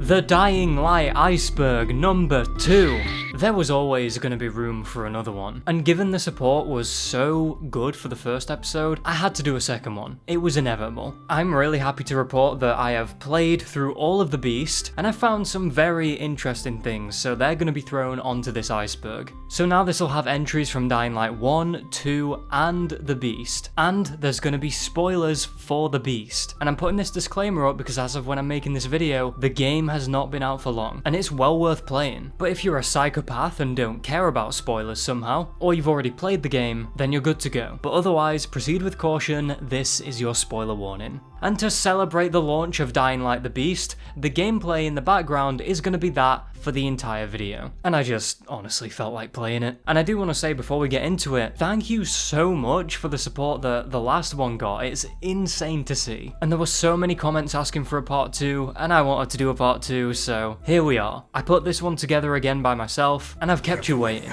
The Dying Light Iceberg number 2. There was always going to be room for another one, and given the support was so good for the first episode, I had to do a second one. It was inevitable. I'm really happy to report that I have played through all of the Beast, and I found some very interesting things, so they're going to be thrown onto this iceberg. So now this will have entries from Dying Light 1, 2, and the Beast, and there's going to be spoilers for the Beast. And I'm putting this disclaimer up because as of when I'm making this video, the game has not been out for long, and it's well worth playing. But if you're a psychopath and don't care about spoilers somehow, or you've already played the game, then you're good to go. But otherwise, proceed with caution, this is your spoiler warning. And to celebrate the launch of Dying Light the Beast, the gameplay in the background is going to be that for the entire video. And I just honestly felt like playing it. And I do want to say before we get into it, thank you so much for the support that the last one got. It's insane to see. And there were so many comments asking for a part 2, and I wanted to do a part 2, so here we are. I put this one together again by myself, and I've kept you waiting.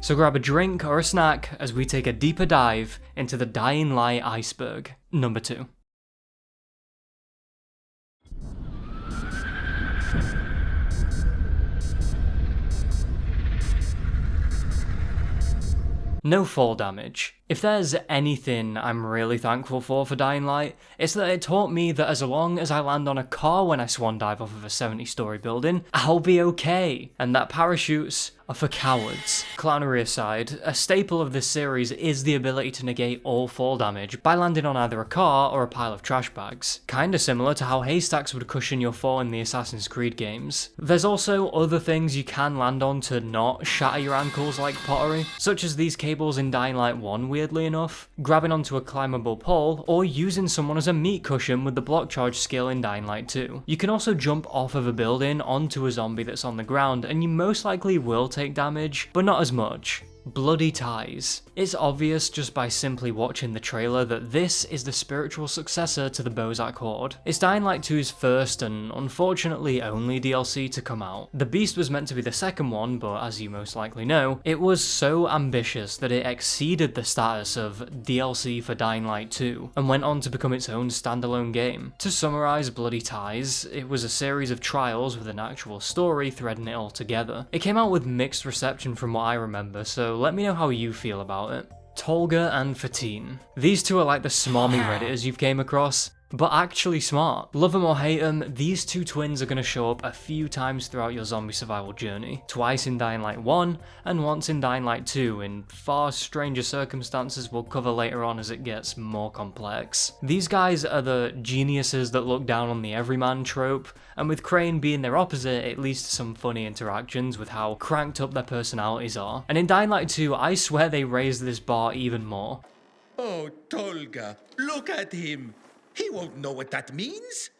So grab a drink or a snack as we take a deeper dive into the Dying Light Iceberg number 2. No fall damage. If there's anything I'm really thankful for Dying Light, it's that it taught me that as long as I land on a car when I swan dive off of a 70-story building, I'll be okay, and that parachutes are for cowards. Clownery aside, a staple of this series is the ability to negate all fall damage by landing on either a car or a pile of trash bags, kinda similar to how haystacks would cushion your fall in the Assassin's Creed games. There's also other things you can land on to not shatter your ankles like pottery, such as these cables in Dying Light 1 weirdly enough, grabbing onto a climbable pole, or using someone as a meat cushion with the block charge skill in Dying Light 2. You can also jump off of a building onto a zombie that's on the ground, and you most likely will take damage, but not as much. Bloody ties. It's obvious just by simply watching the trailer that this is the spiritual successor to the Bozak Horde. It's Dying Light 2's first and unfortunately only DLC to come out. The Beast was meant to be the second one, but as you most likely know, it was so ambitious that it exceeded the status of DLC for Dying Light 2 and went on to become its own standalone game. To summarise Bloody Ties, it was a series of trials with an actual story threading it all together. It came out with mixed reception from what I remember, so let me know how you feel about it. Tolga and Fatine. These two are like the smarmy redditors you've came across, but actually smart. Love them or hate them, these two twins are going to show up a few times throughout your zombie survival journey. Twice in Dying Light 1, and once in Dying Light 2 in far stranger circumstances we'll cover later on as it gets more complex. These guys are the geniuses that look down on the everyman trope, and with Crane being their opposite, it leads to some funny interactions with how cranked up their personalities are. And in Dying Light 2, I swear they raised this bar even more. Oh, Tolga, look at him. He won't know what that means.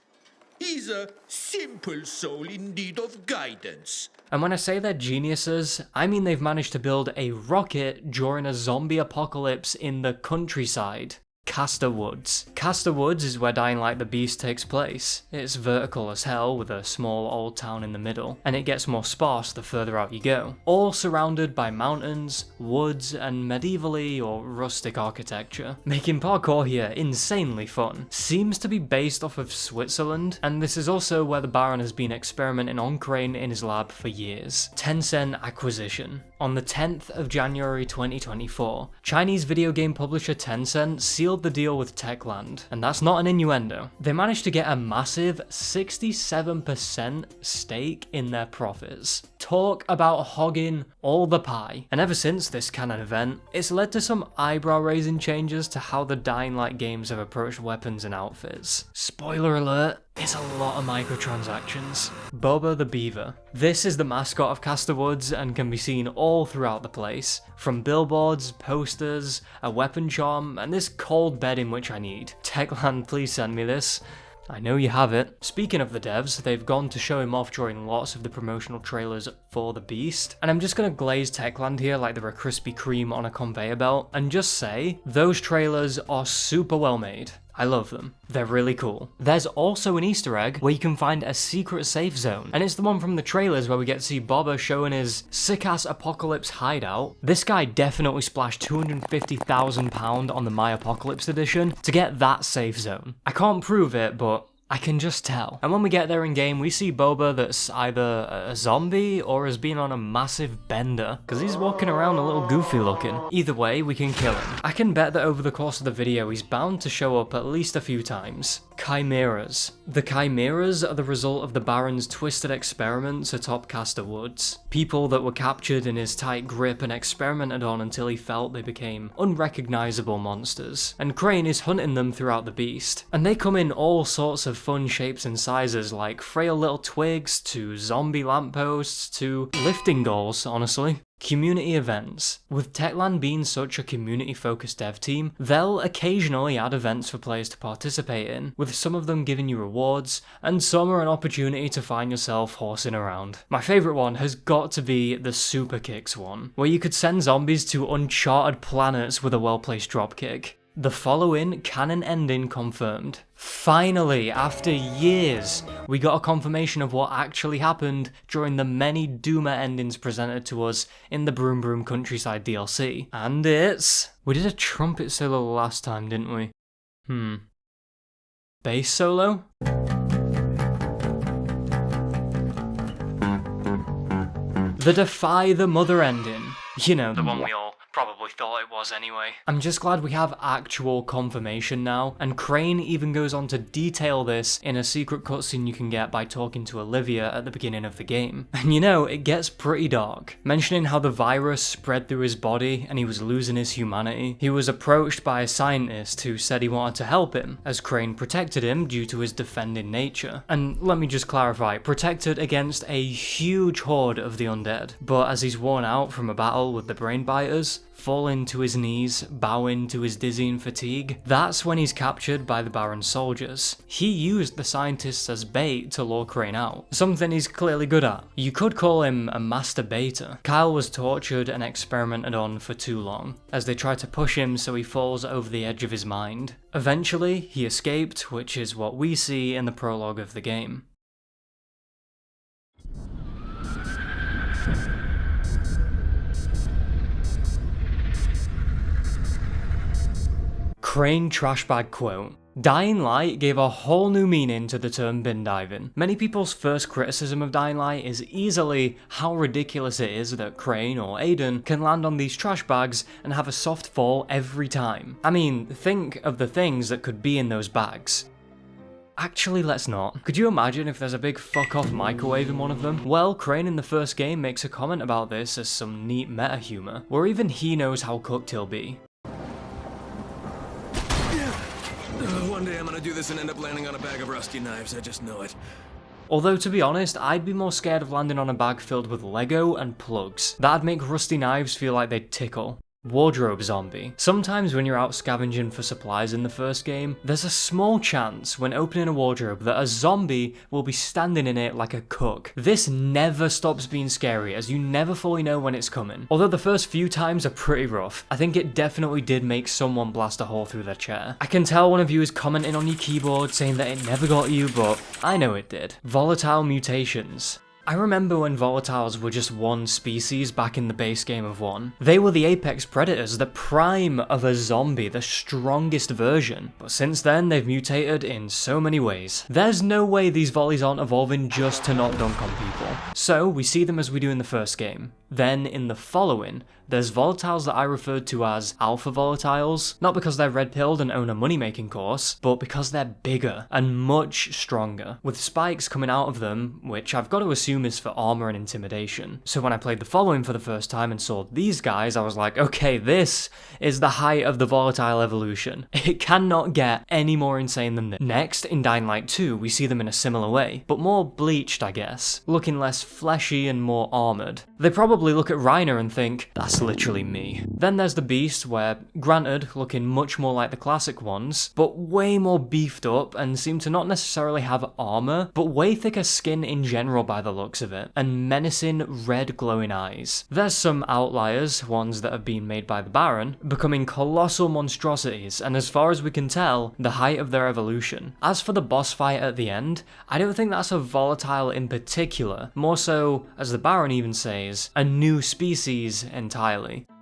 He's a simple soul in need of guidance. And when I say they're geniuses, I mean they've managed to build a rocket during a zombie apocalypse in the countryside. Castor Woods. Castor Woods is where Dying Light the Beast takes place. It's vertical as hell with a small old town in the middle, and it gets more sparse the further out you go. All surrounded by mountains, woods, and medievally or rustic architecture, making parkour here insanely fun. Seems to be based off of Switzerland, and this is also where the Baron has been experimenting on Crane in his lab for years. Tencent acquisition. On the 10th of January 2024, Chinese video game publisher Tencent sealed the deal with Techland, and that's not an innuendo. They managed to get a massive 67% stake in their profits. Talk about hogging all the pie. And ever since this canon event, it's led to some eyebrow-raising changes to how the Dying Light games have approached weapons and outfits. Spoiler alert, it's a lot of microtransactions. Boba the Beaver. This is the mascot of Castor Woods and can be seen all throughout the place, from billboards, posters, a weapon charm, and this cold bed in which I need. Techland, please send me this. I know you have it. Speaking of the devs, they've gone to show him off during lots of the promotional trailers for the Beast, and I'm just gonna glaze Techland here like they're a Krispy Kreme on a conveyor belt, and just say, those trailers are super well made. I love them. They're really cool. There's also an Easter egg where you can find a secret safe zone, and it's the one from the trailers where we get to see Boba showing his sick-ass apocalypse hideout. This guy definitely splashed £250,000 on the My Apocalypse edition to get that safe zone. I can't prove it, but I can just tell. And when we get there in game, we see Boba that's either a zombie or has been on a massive bender, because he's walking around a little goofy looking. Either way, we can kill him. I can bet that over the course of the video, he's bound to show up at least a few times. Chimeras. The Chimeras are the result of the Baron's twisted experiments atop Castor Woods. People that were captured in his tight grip and experimented on until he felt they became unrecognizable monsters. And Crane is hunting them throughout the beast. And they come in all sorts of fun shapes and sizes, like frail little twigs to zombie lampposts to lifting goals, honestly. Community events. With Techland being such a community-focused dev team, they'll occasionally add events for players to participate in, with some of them giving you rewards, and some are an opportunity to find yourself horsing around. My favourite one has got to be the Super Kicks one, where you could send zombies to uncharted planets with a well-placed dropkick. The following canon ending confirmed. Finally, after years, we got a confirmation of what actually happened during the many Doomer endings presented to us in the Broom Broom Countryside DLC. And it's... We did a trumpet solo last time, didn't we? Bass solo? The Defy the Mother ending. You know, the one we all probably thought it was anyway. I'm just glad we have actual confirmation now, and Crane even goes on to detail this in a secret cutscene you can get by talking to Olivia at the beginning of the game. And you know, it gets pretty dark, mentioning how the virus spread through his body and he was losing his humanity. He was approached by a scientist who said he wanted to help him, as Crane protected him due to his defending nature. And let me just clarify, protected against a huge horde of the undead. But as he's worn out from a battle with the brain biters, falling to his knees, bowing to his dizzying fatigue, that's when he's captured by the Baron's soldiers. He used the scientists as bait to lure Crane out, something he's clearly good at. You could call him a master baiter. Kyle was tortured and experimented on for too long, as they try to push him so he falls over the edge of his mind. Eventually, he escaped, which is what we see in the prologue of the game. Crane trashbag quote. Dying Light gave a whole new meaning to the term bin diving. Many people's first criticism of Dying Light is easily how ridiculous it is that Crane or Aiden can land on these trash bags and have a soft fall every time. I mean, think of the things that could be in those bags. Actually, let's not. Could you imagine if there's a big fuck-off microwave in one of them? Well, Crane in the first game makes a comment about this as some neat meta-humor, where even he knows how cooked he'll be. One day I'm gonna do this and end up landing on a bag of rusty knives, I just know it. Although, to be honest, I'd be more scared of landing on a bag filled with Lego and plugs. That'd make rusty knives feel like they'd tickle. Wardrobe zombie. Sometimes when you're out scavenging for supplies in the first game, there's a small chance when opening a wardrobe that a zombie will be standing in it like a cook. This never stops being scary, as you never fully know when it's coming. Although the first few times are pretty rough, I think it definitely did make someone blast a hole through their chair. I can tell one of you is commenting on your keyboard saying that it never got you, but I know it did. Volatile mutations. I remember when volatiles were just one species back in the base game of 1. They were the apex predators, the prime of a zombie, the strongest version. But since then, they've mutated in so many ways. There's no way these volleys aren't evolving just to not dunk on people. So we see them as we do in the first game. Then in the following, there's volatiles that I referred to as alpha volatiles, not because they're red-pilled and own a money-making course, but because they're bigger and much stronger, with spikes coming out of them, which I've got to assume is for armor and intimidation. So when I played the following for the first time and saw these guys, I was like, okay, this is the height of the volatile evolution. It cannot get any more insane than this. Next, in Dying Light 2, we see them in a similar way, but more bleached, I guess, looking less fleshy and more armored. They probably look at Reiner and think, that's literally me. Then there's the Beast, where, granted, looking much more like the classic ones, but way more beefed up and seem to not necessarily have armor, but way thicker skin in general by the looks of it, and menacing red glowing eyes. There's some outliers, ones that have been made by the Baron, becoming colossal monstrosities, and as far as we can tell, the height of their evolution. As for the boss fight at the end, I don't think that's a volatile in particular, more so, as the Baron even says, a new species entirely.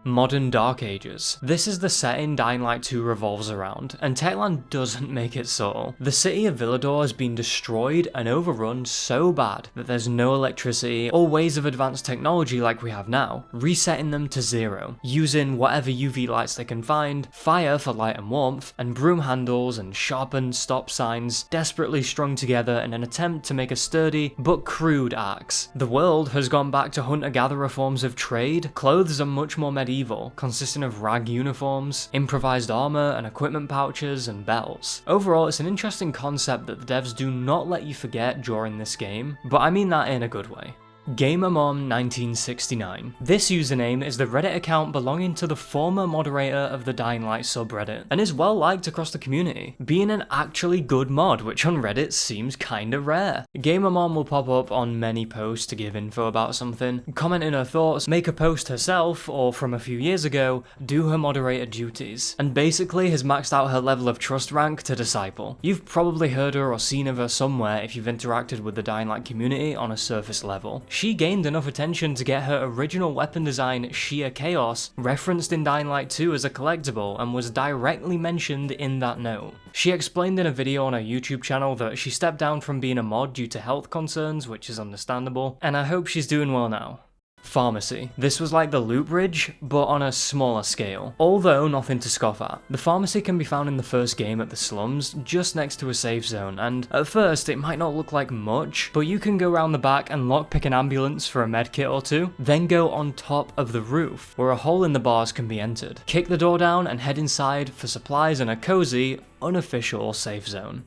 Modern Dark Ages. This is the setting Dying Light 2 revolves around, and Techland doesn't make it subtle. The city of Villador has been destroyed and overrun so bad that there's no electricity or ways of advanced technology like we have now, resetting them to zero, using whatever UV lights they can find, fire for light and warmth, and broom handles and sharpened stop signs desperately strung together in an attempt to make a sturdy but crude axe. The world has gone back to hunter-gatherer forms of trade. Clothes are much more medieval, consisting of rag uniforms, improvised armor and equipment pouches and belts. Overall, it's an interesting concept that the devs do not let you forget during this game, but I mean that in a good way. GamerMom1969. This username is the Reddit account belonging to the former moderator of the Dying Light subreddit, and is well liked across the community, being an actually good mod, which on Reddit seems kinda rare. GamerMom will pop up on many posts to give info about something, comment in her thoughts, make a post herself, or from a few years ago, do her moderator duties, and basically has maxed out her level of trust rank to Disciple. You've probably heard her or seen of her somewhere if you've interacted with the Dying Light community on a surface level. She gained enough attention to get her original weapon design, Sheer Chaos, referenced in Dying Light 2 as a collectible and was directly mentioned in that note. She explained in a video on her YouTube channel that she stepped down from being a mod due to health concerns, which is understandable, and I hope she's doing well now. Pharmacy. This was like the loot bridge, but on a smaller scale. Although nothing to scoff at. The pharmacy can be found in the first game at the slums, just next to a safe zone, and at first it might not look like much, but you can go around the back and lockpick an ambulance for a medkit or two, then go on top of the roof, where a hole in the bars can be entered. Kick the door down and head inside for supplies in a cozy, unofficial safe zone.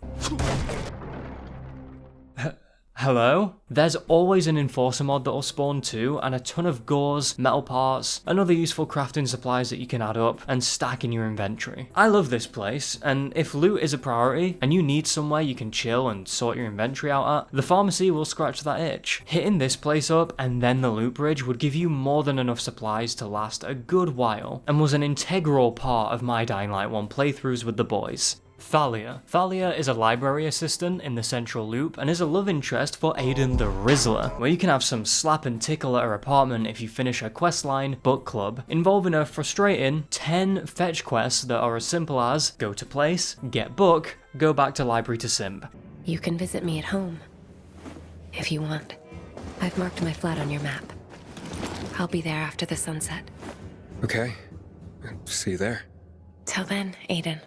Hello? There's always an Enforcer mod that'll spawn too, and a ton of gauze, metal parts, and other useful crafting supplies that you can add up and stack in your inventory. I love this place, and if loot is a priority, and you need somewhere you can chill and sort your inventory out at, the pharmacy will scratch that itch. Hitting this place up and then the loot bridge would give you more than enough supplies to last a good while, and was an integral part of my Dying Light 1 playthroughs with the boys. Thalia. Thalia is a library assistant in the central loop and is a love interest for Aiden the Rizzler, where you can have some slap and tickle at her apartment if you finish her questline, Book Club, involving a frustrating 10 fetch quests that are as simple as go to place, get book, go back to library to simp. You can visit me at home, if you want. I've marked my flat on your map. I'll be there after the sunset. Okay. See you there. Till then, Aiden.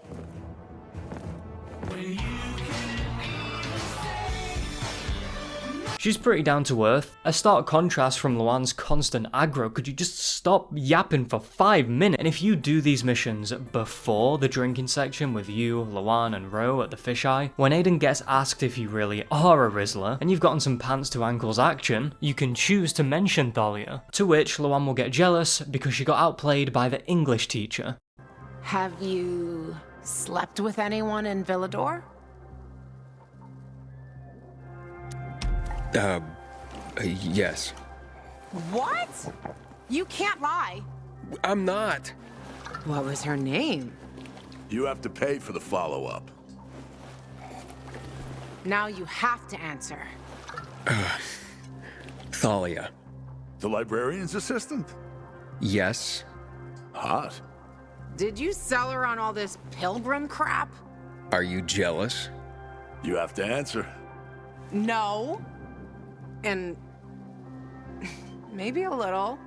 She's pretty down to earth, a stark contrast from Luan's constant aggro. Could you just stop yapping for 5 minutes? And if you do these missions before the drinking section with you, Luan and Ro at the fisheye, when Aiden gets asked if you really are a Rizzler, and you've gotten some pants to ankles action, you can choose to mention Thalia, to which Luan will get jealous because she got outplayed by the English teacher. Have you slept with anyone in Villador? Yes. What? You can't lie. I'm not. What was her name? You have to pay for the follow-up. Now you have to answer. Thalia. The librarian's assistant? Yes. Hot. Did you sell her on all this pilgrim crap? Are you jealous? You have to answer. No. And maybe a little.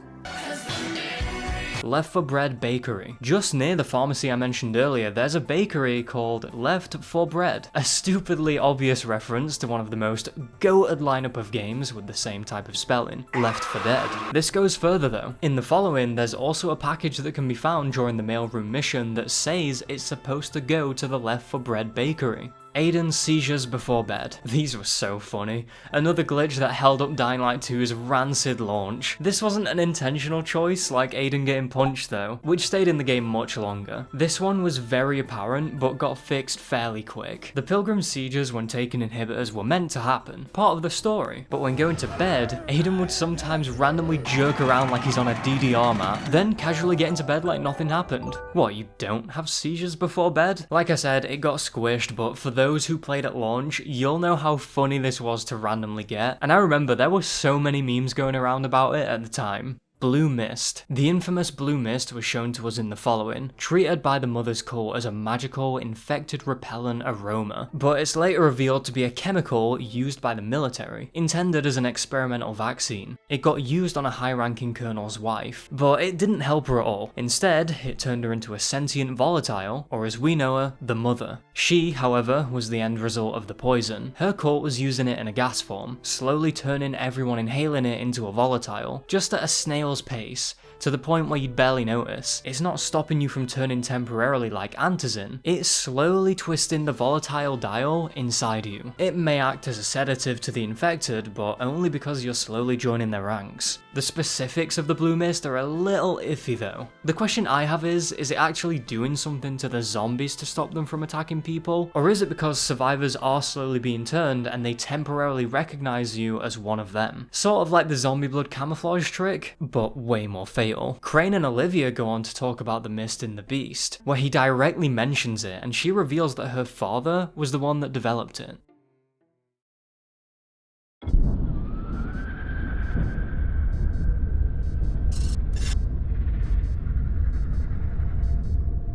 Left for Bread Bakery. Just near the pharmacy I mentioned earlier, there's a bakery called Left for Bread, a stupidly obvious reference to one of the most goated lineup of games with the same type of spelling, Left 4 Dead. This goes further though. In the following, there's also a package that can be found during the mailroom mission that says it's supposed to go to the Left 4 Bread Bakery. Aiden's seizures before bed. These were so funny. Another glitch that held up Dying Light 2's rancid launch. This wasn't an intentional choice like Aiden getting punched though, which stayed in the game much longer. This one was very apparent but got fixed fairly quick. The Pilgrim seizures when taking inhibitors were meant to happen, part of the story, but when going to bed, Aiden would sometimes randomly jerk around like he's on a DDR mat, then casually get into bed like nothing happened. What, you don't have seizures before bed? Like I said, it got squished, but for those who played at launch, you'll know how funny this was to randomly get, and I remember there were so many memes going around about it at the time. Blue mist. The infamous blue mist was shown to us in the following, treated by the Mother's Cult as a magical, infected repellent aroma, but it's later revealed to be a chemical used by the military, intended as an experimental vaccine. It got used on a high-ranking colonel's wife, but it didn't help her at all. Instead, it turned her into a sentient volatile, or as we know her, the Mother. She, however, was the end result of the poison. Her cult was using it in a gas form, slowly turning everyone inhaling it into a volatile, just at a snail's pace, to the point where you'd barely notice. It's not stopping you from turning temporarily like antizin, it's slowly twisting the volatile dial inside you. It may act as a sedative to the infected, but only because you're slowly joining their ranks. The specifics of the blue mist are a little iffy though. The question I have is it actually doing something to the zombies to stop them from attacking people? Or is it because survivors are slowly being turned and they temporarily recognize you as one of them? Sort of like the zombie blood camouflage trick, but way more fatal. Crane and Olivia go on to talk about the mist in The Beast, where he directly mentions it and she reveals that her father was the one that developed it.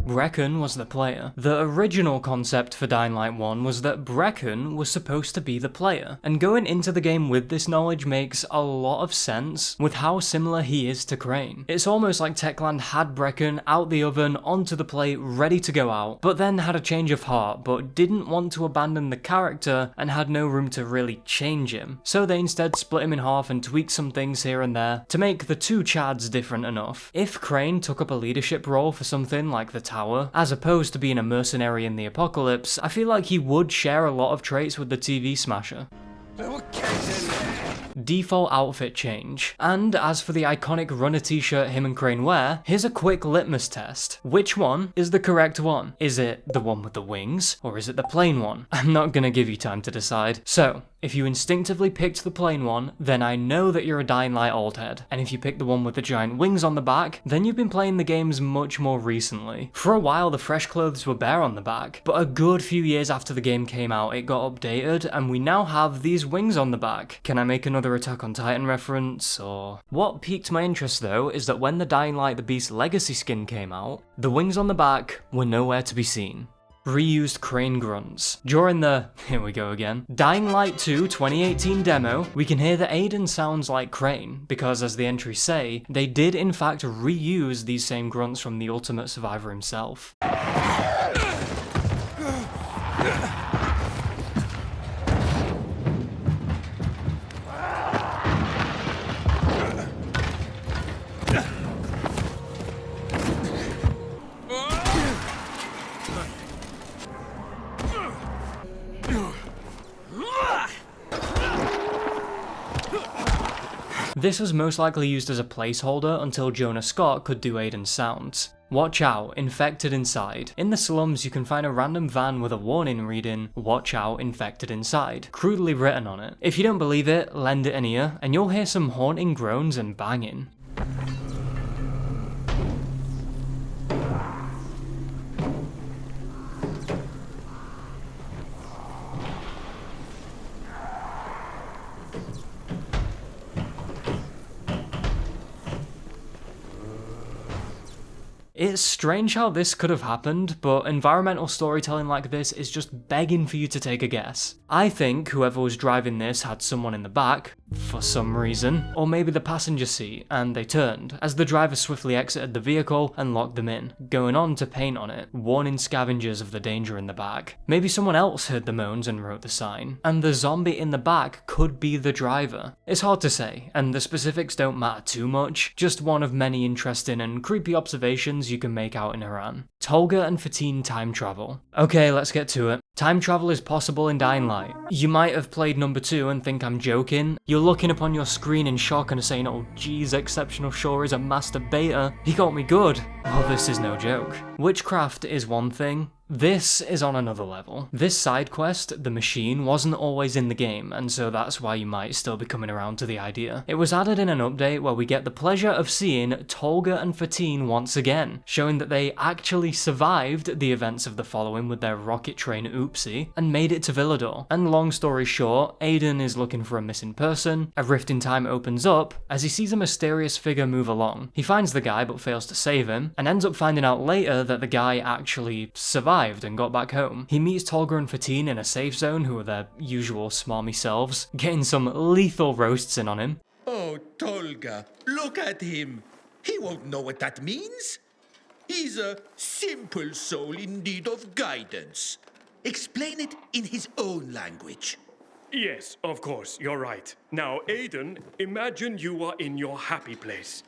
Brecken was the player. The original concept for Dying Light 1 was that Brecken was supposed to be the player, and going into the game with this knowledge makes a lot of sense with how similar he is to Crane. It's almost like Techland had Brecken out the oven, onto the plate, ready to go out, but then had a change of heart, but didn't want to abandon the character and had no room to really change him. So they instead split him in half and tweaked some things here and there to make the two Chads different enough. If Crane took up a leadership role for something like the Tower, as opposed to being a mercenary in the apocalypse, I feel like he would share a lot of traits with the TV Smasher. Default outfit change. And as for the iconic runner t-shirt him and Crane wear, here's a quick litmus test. Which one is the correct one? Is it the one with the wings, or is it the plain one? I'm not gonna give you time to decide. So, if you instinctively picked the plain one, then I know that you're a Dying Light old head. And if you picked the one with the giant wings on the back, then you've been playing the games much more recently. For a while the fresh clothes were bare on the back, but a good few years after the game came out it got updated and we now have these wings on the back. Can I make another Attack on Titan reference, or... What piqued my interest though is that when the Dying Light the Beast Legacy skin came out, the wings on the back were nowhere to be seen. Reused Crane grunts. During the, here we go again, Dying Light 2 2018 demo, we can hear that Aiden sounds like Crane, because as the entries say, they did in fact reuse these same grunts from the Ultimate Survivor himself. This was most likely used as a placeholder until Jonah Scott could do Aiden's sounds. Watch out, infected inside. In the slums you can find a random van with a warning reading, "Watch out, infected inside," crudely written on it. If you don't believe it, lend it an ear, and you'll hear some haunting groans and banging. It's strange how this could have happened, but environmental storytelling like this is just begging for you to take a guess. I think whoever was driving this had someone in the back, for some reason, or maybe the passenger seat, and they turned, as the driver swiftly exited the vehicle and locked them in, going on to paint on it, warning scavengers of the danger in the back. Maybe someone else heard the moans and wrote the sign, and the zombie in the back could be the driver. It's hard to say, and the specifics don't matter too much, just one of many interesting and creepy observations you can make out in Iran. Tolga and Fatine time travel. Okay, let's get to it. Time travel is possible in Dying Light. You might have played number 2 and think I'm joking. You're looking upon your screen in shock and are saying, "Oh geez, Exceptional Shore is a master beta. He got me good." Well, this is no joke. Witchcraft is one thing, This is on another level. This side quest, the machine, wasn't always in the game, and so that's why you might still be coming around to the idea. It was added in an update where we get the pleasure of seeing Tolga and Fatine once again, showing that they actually survived the events of the following with their rocket train oopsie, and made it to Villador. And long story short, Aiden is looking for a missing person, a rift in time opens up as he sees a mysterious figure move along. He finds the guy but fails to save him, and ends up finding out later that the guy actually survived and got back home. He meets Tolga and Fatine in a safe zone, who are their usual smarmy selves, getting some lethal roasts in on him. Oh, Tolga, look at him. He won't know what that means. He's a simple soul in need of guidance. Explain it in his own language. Yes, of course, you're right. Now, Aiden, imagine you are in your happy place.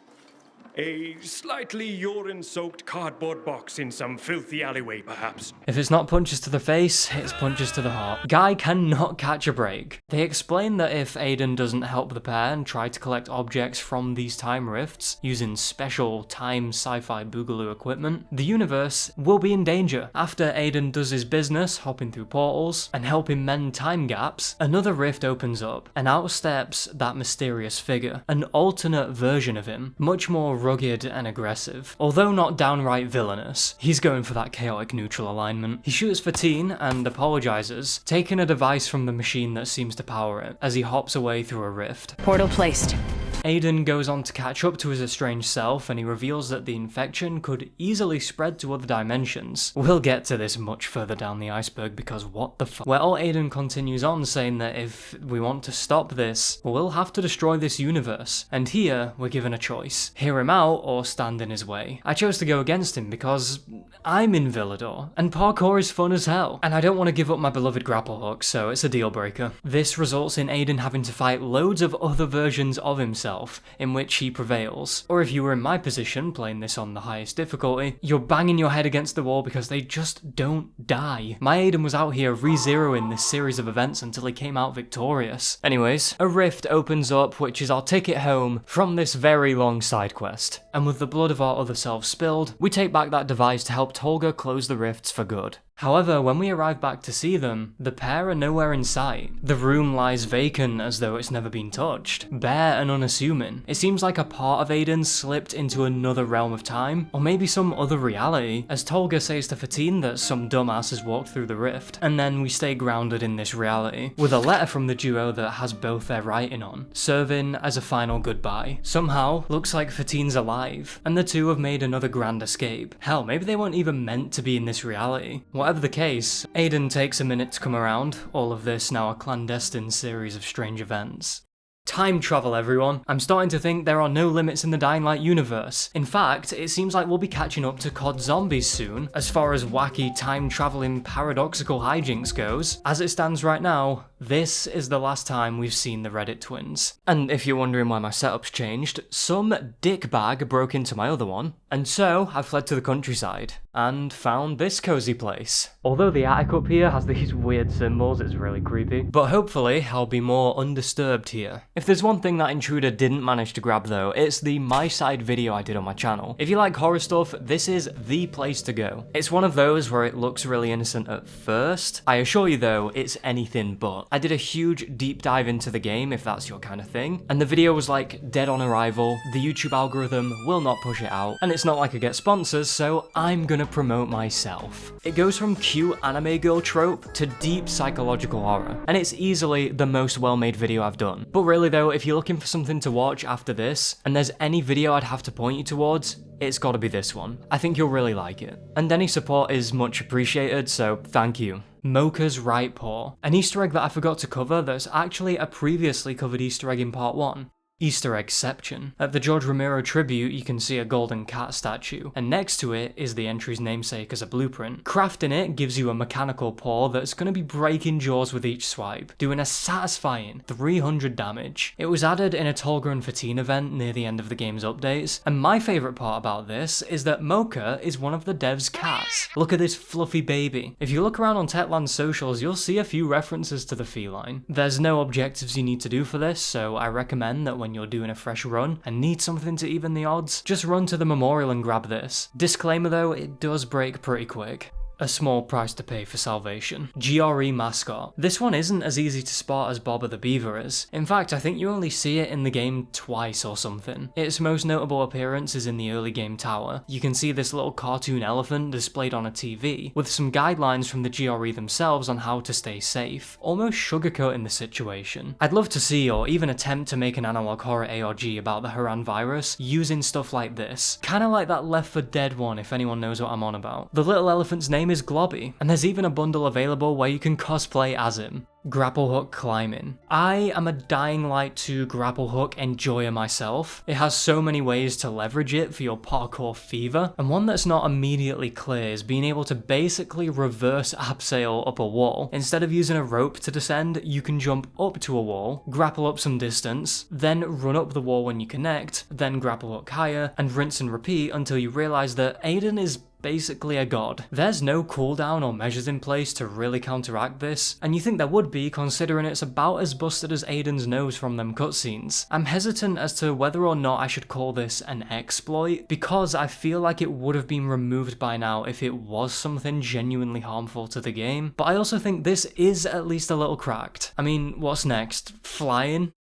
A slightly urine-soaked cardboard box in some filthy alleyway, perhaps. If it's not punches to the face, it's punches to the heart. Guy cannot catch a break. They explain that if Aiden doesn't help the pair and try to collect objects from these time rifts using special time sci-fi boogaloo equipment, the universe will be in danger. After Aiden does his business, hopping through portals and helping mend time gaps, another rift opens up, and out steps that mysterious figure, an alternate version of him, much more rugged and aggressive. Although not downright villainous, he's going for that chaotic neutral alignment. He shoots Fatine and apologizes, taking a device from the machine that seems to power it, as he hops away through a rift. Portal placed. Aiden goes on to catch up to his estranged self, and he reveals that the infection could easily spread to other dimensions. We'll get to this much further down the iceberg, because what the fuck? Well, Aiden continues on, saying that if we want to stop this, we'll have to destroy this universe. And here, we're given a choice. Hear him out, or stand in his way. I chose to go against him because I'm in Villador, and parkour is fun as hell. And I don't want to give up my beloved grapple hook, so it's a deal breaker. This results in Aiden having to fight loads of other versions of himself, in which he prevails. Or if you were in my position, playing this on the highest difficulty, you're banging your head against the wall because they just don't die. My Aiden was out here re-zeroing this series of events until he came out victorious. Anyways, a rift opens up, which is our ticket home from this very long side quest. And with the blood of our other selves spilled, we take back that device to help Tolga close the rifts for good. However, when we arrive back to see them, the pair are nowhere in sight. The room lies vacant as though it's never been touched, bare and unassuming. It seems like a part of Aiden slipped into another realm of time, or maybe some other reality, as Tolga says to Fatine that some dumbass has walked through the rift, and then we stay grounded in this reality, with a letter from the duo that has both their writing on, serving as a final goodbye. Somehow, looks like Fatine's alive, and the two have made another grand escape. Hell, maybe they weren't even meant to be in this reality. Whatever the case, Aiden takes a minute to come around, all of this now a clandestine series of strange events. Time travel, everyone. I'm starting to think there are no limits in the Dying Light universe. In fact, it seems like we'll be catching up to COD Zombies soon, as far as wacky time-traveling paradoxical hijinks goes. As it stands right now, this is the last time we've seen the Reddit twins. And if you're wondering why my setup's changed, some dickbag broke into my other one, and so I fled to the countryside, and found this cozy place. Although the attic up here has these weird symbols, it's really creepy. But hopefully, I'll be more undisturbed here. If there's one thing that Intruder didn't manage to grab though, it's the My Side video I did on my channel. If you like horror stuff, this is the place to go. It's one of those where it looks really innocent at first. I assure you though, it's anything but. I did a huge deep dive into the game, if that's your kind of thing, and the video was like dead on arrival. The YouTube algorithm will not push it out, and it's not like I get sponsors, so I'm gonna promote myself. It goes from cute anime girl trope to deep psychological horror, and it's easily the most well-made video I've done. But really though, if you're looking for something to watch after this, and there's any video I'd have to point you towards, it's gotta be this one. I think you'll really like it. And any support is much appreciated, so thank you. Mocha's right paw. An Easter egg that I forgot to cover that's actually a previously covered Easter egg in part 1. Easter Eggception. At the George Romero tribute, you can see a golden cat statue, and next to it is the entry's namesake as a blueprint. Crafting it gives you a mechanical paw that's going to be breaking jaws with each swipe, doing a satisfying 300 damage. It was added in a Tolga and Fatine event near the end of the game's updates, and my favourite part about this is that Mocha is one of the dev's cats. Look at this fluffy baby. If you look around on Techland's socials, you'll see a few references to the feline. There's no objectives you need to do for this, so I recommend that when you're doing a fresh run and need something to even the odds, just run to the memorial and grab this. Disclaimer though, it does break pretty quick. a small price to pay for salvation. GRE mascot. This one isn't as easy to spot as Bobber the Beaver is. In fact, I think you only see it in the game twice or something. Its most notable appearance is in the early game tower. You can see this little cartoon elephant displayed on a TV, with some guidelines from the GRE themselves on how to stay safe, almost sugarcoating the situation. I'd love to see, or even attempt to make an analog horror ARG about the Haran virus using stuff like this. Kinda like that Left 4 Dead one, if anyone knows what I'm on about. The little elephant's name is Globby, and there's even a bundle available where you can cosplay as him. Grapple hook climbing. I am a Dying Light 2 grapple hook enjoyer myself. It has so many ways to leverage it for your parkour fever, and one that's not immediately clear is being able to basically reverse abseil up a wall. Instead of using a rope to descend, you can jump up to a wall, grapple up some distance, then run up the wall when you connect, then grapple hook higher, and rinse and repeat until you realise that Aiden is basically a god. There's no cooldown or measures in place to really counteract this, and you think there would be considering it's about as busted as Aiden's nose from them cutscenes. I'm hesitant as to whether or not I should call this an exploit, because I feel like it would have been removed by now if it was something genuinely harmful to the game, but I also think this is at least a little cracked. I mean, what's next? Flying?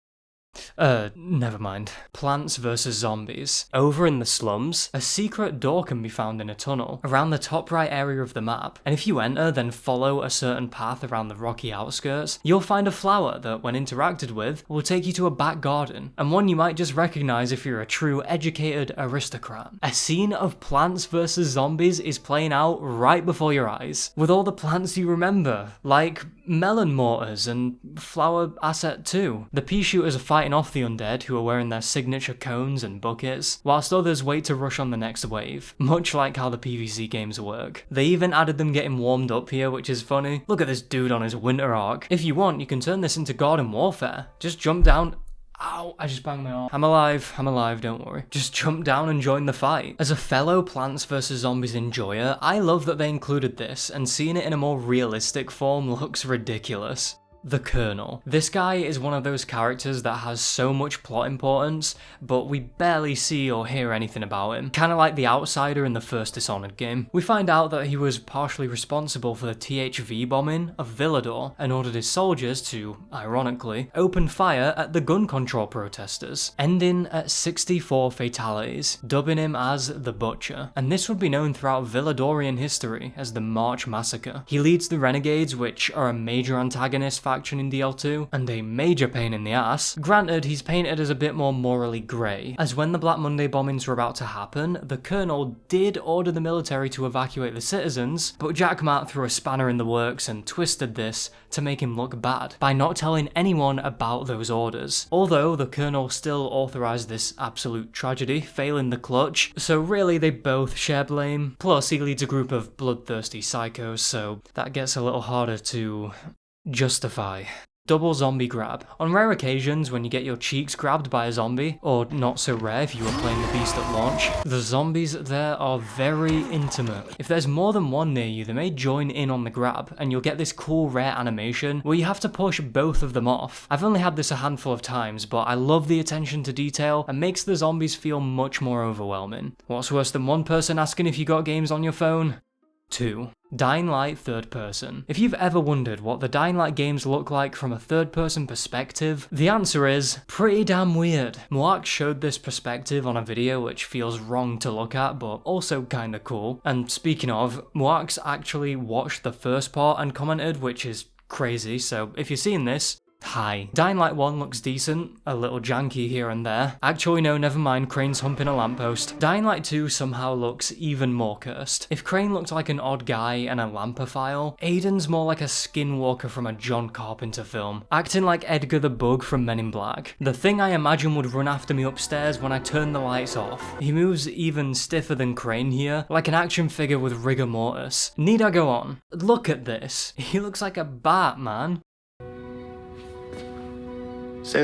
Never mind. Plants vs Zombies. Over in the slums, a secret door can be found in a tunnel around the top right area of the map, and if you enter then follow a certain path around the rocky outskirts, you'll find a flower that, when interacted with, will take you to a back garden, and one you might just recognise if you're a true educated aristocrat. A scene of Plants vs Zombies is playing out right before your eyes, with all the plants you remember, like melon mortars and flower asset 2. The pea shooters are fighting off the undead who are wearing their signature cones and buckets, whilst others wait to rush on the next wave, much like how the PvZ games work. They even added them getting warmed up here, which is funny. Look at this dude on his winter arc. If you want, you can turn this into garden warfare. Just jump down. Ow, I just banged my arm. I'm alive, don't worry. Just jump down and join the fight. As a fellow Plants vs Zombies enjoyer, I love that they included this, and seeing it in a more realistic form looks ridiculous. The Colonel. This guy is one of those characters that has so much plot importance, but we barely see or hear anything about him. Kinda like the Outsider in the first Dishonored game. We find out that he was partially responsible for the THV bombing of Villador and ordered his soldiers to, ironically, open fire at the gun control protesters, ending at 64 fatalities, dubbing him as the Butcher. And this would be known throughout Villadorian history as the March Massacre. He leads the Renegades, which are a major antagonist faction in DL2, and a major pain in the ass. Granted, he's painted as a bit more morally grey, as when the Black Monday bombings were about to happen, the Colonel did order the military to evacuate the citizens, but Jack Matt threw a spanner in the works and twisted this to make him look bad, by not telling anyone about those orders. Although the Colonel still authorised this absolute tragedy, failing the clutch, so really they both share blame. Plus, he leads a group of bloodthirsty psychos, so that gets a little harder to justify. Double zombie grab. On rare occasions when you get your cheeks grabbed by a zombie, or not so rare if you were playing the beast at launch, the zombies there are very intimate. If there's more than one near you, they may join in on the grab, and you'll get this cool rare animation where you have to push both of them off. I've only had this a handful of times, but I love the attention to detail and makes the zombies feel much more overwhelming. What's worse than one person asking if you got games on your phone? 2. Dying Light third person. If you've ever wondered what the Dying Light games look like from a third person perspective, the answer is pretty damn weird. Moak showed this perspective on a video which feels wrong to look at but also kinda cool. And speaking of, Moak's actually watched the first part and commented, which is crazy, so if you're seeing this, hi. Dying Light 1 looks decent, a little janky here and there. Actually no, never mind, Crane's humping a lamppost. Dying Light 2 somehow looks even more cursed. If Crane looked like an odd guy and a lampophile, Aiden's more like a skinwalker from a John Carpenter film, acting like Edgar the Bug from Men in Black. The thing I imagine would run after me upstairs when I turn the lights off. He moves even stiffer than Crane here, like an action figure with rigor mortis. Need I go on? Look at this. He looks like a bat, man.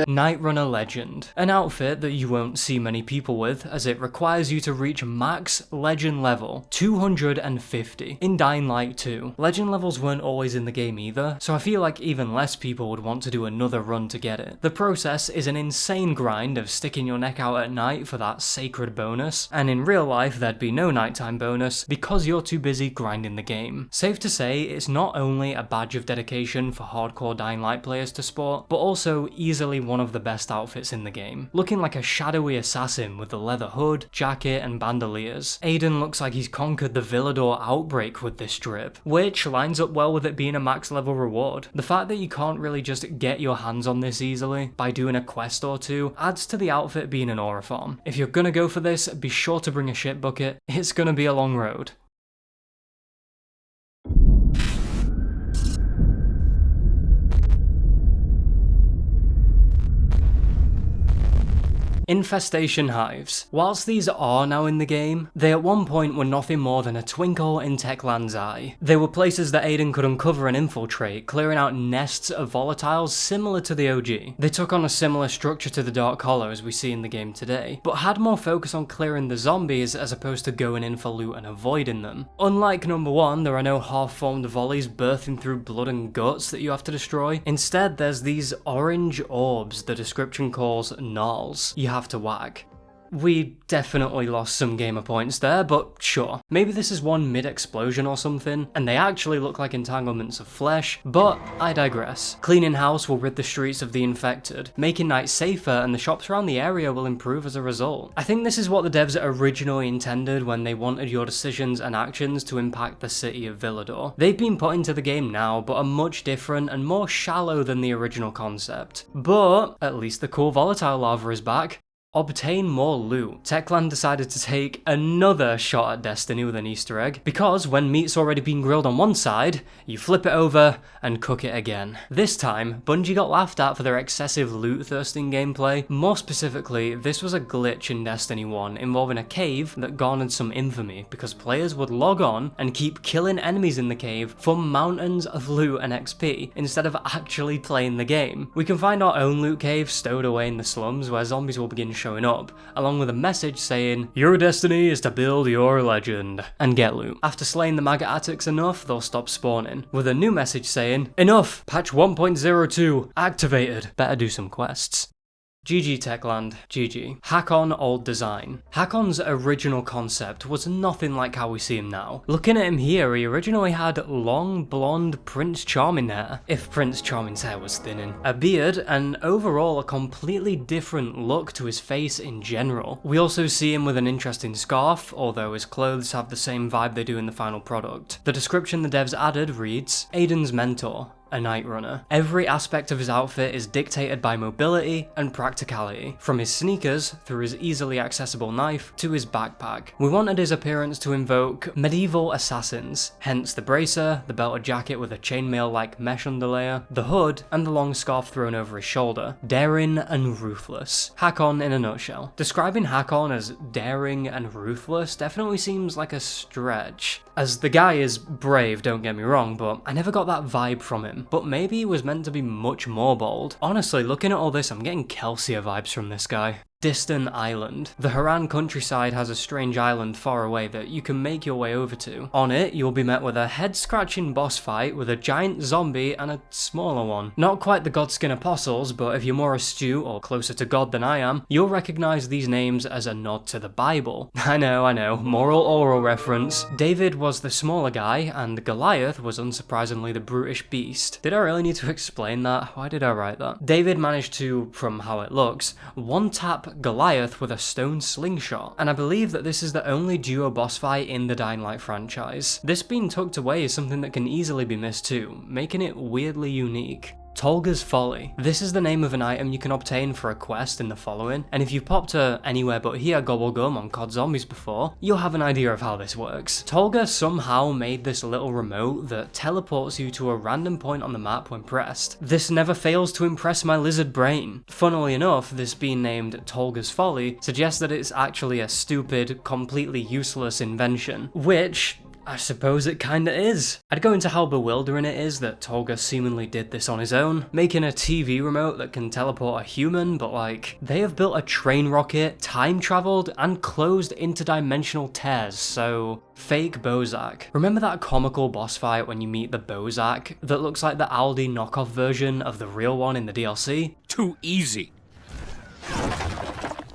Night Runner Legend, an outfit that you won't see many people with as it requires you to reach max legend level 250 in Dying Light 2. Legend levels weren't always in the game either, so I feel like even less people would want to do another run to get it. The process is an insane grind of sticking your neck out at night for that sacred bonus, and in real life there'd be no nighttime bonus because you're too busy grinding the game. Safe to say, it's not only a badge of dedication for hardcore Dying Light players to sport, but also easily one of the best outfits in the game. Looking like a shadowy assassin with the leather hood, jacket and bandoliers, Aiden looks like he's conquered the Villador outbreak with this drip, which lines up well with it being a max level reward. The fact that you can't really just get your hands on this easily by doing a quest or two adds to the outfit being an aura farm. If you're gonna go for this, be sure to bring a shit bucket, it's gonna be a long road. Infestation hives. Whilst these are now in the game, they at one point were nothing more than a twinkle in Techland's eye. They were places that Aiden could uncover and infiltrate, clearing out nests of volatiles similar to the OG. They took on a similar structure to the Dark Hollows we see in the game today, but had more focus on clearing the zombies as opposed to going in for loot and avoiding them. Unlike number 1, there are no half-formed volleys birthing through blood and guts that you have to destroy. Instead, there's these orange orbs the description calls gnarls you have to whack. We definitely lost some gamer points there, but sure. Maybe this is one mid-explosion or something, and they actually look like entanglements of flesh, but I digress. Cleaning house will rid the streets of the infected, making night safer, and the shops around the area will improve as a result. I think this is what the devs originally intended when they wanted your decisions and actions to impact the city of Villador. They've been put into the game now, but are much different and more shallow than the original concept. But at least the cool volatile lava is back. Obtain more loot. Techland decided to take another shot at Destiny with an Easter egg, because when meat's already been grilled on one side, you flip it over and cook it again. This time, Bungie got laughed at for their excessive loot-thirsting gameplay. More specifically, this was a glitch in Destiny 1 involving a cave that garnered some infamy because players would log on and keep killing enemies in the cave for mountains of loot and XP instead of actually playing the game. We can find our own loot cave stowed away in the slums where zombies will begin showing up, along with a message saying, "Your destiny is to build your legend," and get loot. After slaying the maggot attics enough, they'll stop spawning, with a new message saying, "Enough! Patch 1.02 activated. Better do some quests." GG Techland, GG. Hakon Old Design. Hakon's original concept was nothing like how we see him now. Looking at him here, he originally had long, blonde Prince Charming hair, if Prince Charming's hair was thinning, a beard, and overall a completely different look to his face in general. We also see him with an interesting scarf, although his clothes have the same vibe they do in the final product. The description the devs added reads, Aiden's mentor, a night runner. Every aspect of his outfit is dictated by mobility and practicality, from his sneakers through his easily accessible knife to his backpack. We wanted his appearance to invoke medieval assassins, hence the bracer, the belted jacket with a chainmail-like mesh underlayer, the hood, and the long scarf thrown over his shoulder. Daring and ruthless. Hakon in a nutshell. Describing Hakon as daring and ruthless definitely seems like a stretch, as the guy is brave, don't get me wrong, but I never got that vibe from him. But maybe he was meant to be much more bold. Honestly, looking at all this, I'm getting Kelsier vibes from this guy. Distant Island. The Haran countryside has a strange island far away that you can make your way over to. On it, you'll be met with a head-scratching boss fight with a giant zombie and a smaller one. Not quite the Godskin Apostles, but if you're more astute or closer to God than I am, you'll recognize these names as a nod to the Bible. I know, moral oral reference. David was the smaller guy, and Goliath was unsurprisingly the brutish beast. Did I really need to explain that? Why did I write that? David managed to, from how it looks, one-tap Goliath with a stone slingshot, and I believe that this is the only duo boss fight in the Dying Light franchise. This being tucked away is something that can easily be missed too, making it weirdly unique. Tolga's Folly. This is the name of an item you can obtain for a quest in the following, and if you've popped to Anywhere But Here Gobblegum on COD Zombies before, you'll have an idea of how this works. Tolga somehow made this little remote that teleports you to a random point on the map when pressed. This never fails to impress my lizard brain. Funnily enough, this being named Tolga's Folly suggests that it's actually a stupid, completely useless invention, which I suppose it kinda is. I'd go into how bewildering it is that Tolga seemingly did this on his own, making a TV remote that can teleport a human, but like, they have built a train rocket, time traveled, and closed interdimensional tears, so fake Bozak. Remember that comical boss fight when you meet the Bozak that looks like the Aldi knockoff version of the real one in the DLC? Too easy.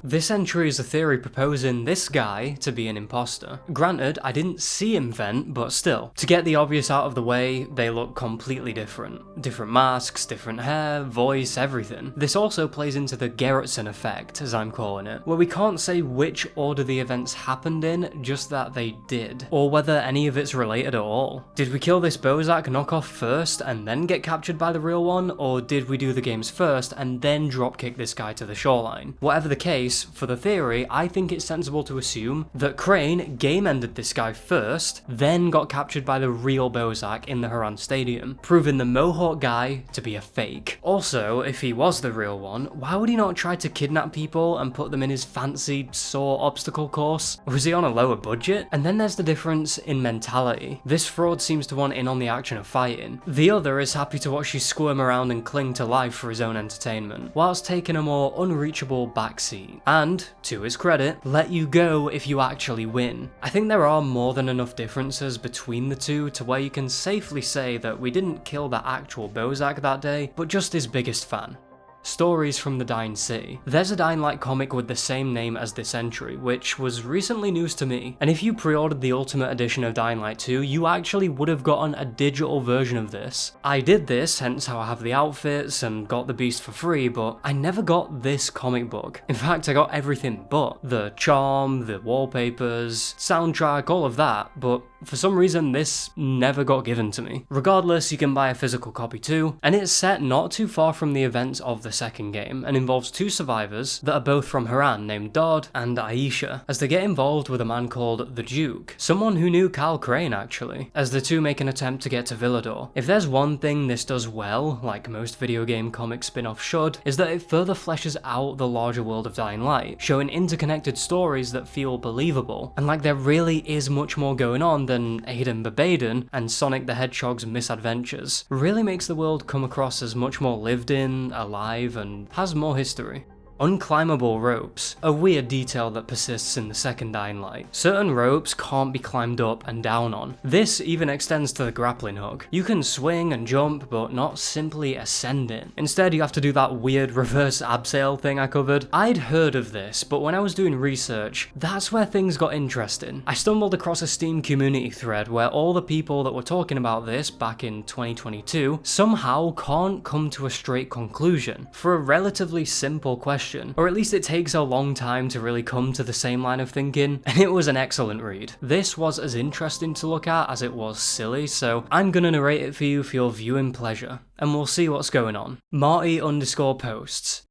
This entry is a theory proposing this guy to be an imposter. Granted, I didn't see him vent, but still. To get the obvious out of the way, they look completely different. Different masks, different hair, voice, everything. This also plays into the Gerritsen effect, as I'm calling it, where we can't say which order the events happened in, just that they did, or whether any of it's related at all. Did we kill this Bozak knockoff first and then get captured by the real one, or did we do the games first and then dropkick this guy to the shoreline? Whatever the case, for the theory, I think it's sensible to assume that Crane game-ended this guy first, then got captured by the real Bozak in the Haran Stadium, proving the Mohawk guy to be a fake. Also, if he was the real one, why would he not try to kidnap people and put them in his fancy saw obstacle course? Was he on a lower budget? And then there's the difference in mentality. This fraud seems to want in on the action of fighting. The other is happy to watch you squirm around and cling to life for his own entertainment, whilst taking a more unreachable backseat. And, to his credit, let you go if you actually win. I think there are more than enough differences between the two to where you can safely say that we didn't kill the actual Bozak that day, but just his biggest fan. Stories from the Dying City. There's a Dying Light comic with the same name as this entry, which was recently news to me, and if you pre-ordered the Ultimate Edition of Dying Light 2, you actually would have gotten a digital version of this. I did this, hence how I have the outfits and got the beast for free, but I never got this comic book. In fact, I got everything but the charm, the wallpapers, soundtrack, all of that, but for some reason this never got given to me. Regardless, you can buy a physical copy too, and it's set not too far from the events of the second game and involves two survivors that are both from Haran named Dodd and Aisha, as they get involved with a man called the Duke, someone who knew Cal Crane actually, as the two make an attempt to get to Villador. If there's one thing this does well, like most video game comic spin-offs should, is that it further fleshes out the larger world of Dying Light, showing interconnected stories that feel believable, and like there really is much more going on than Aiden Babaden and Sonic the Hedgehog's misadventures. Really makes the world come across as much more lived in, alive, and has more history. Unclimbable ropes, a weird detail that persists in the second Dying Light. Certain ropes can't be climbed up and down on. This even extends to the grappling hook. You can swing and jump, but not simply ascend it. Instead, you have to do that weird reverse abseil thing I covered. I'd heard of this, but when I was doing research, that's where things got interesting. I stumbled across a Steam community thread where all the people that were talking about this back in 2022 somehow can't come to a straight conclusion for a relatively simple question. Or at least it takes a long time to really come to the same line of thinking, and it was an excellent read. This was as interesting to look at as it was silly, so I'm gonna narrate it for you for your viewing pleasure, and we'll see what's going on. Marty_posts.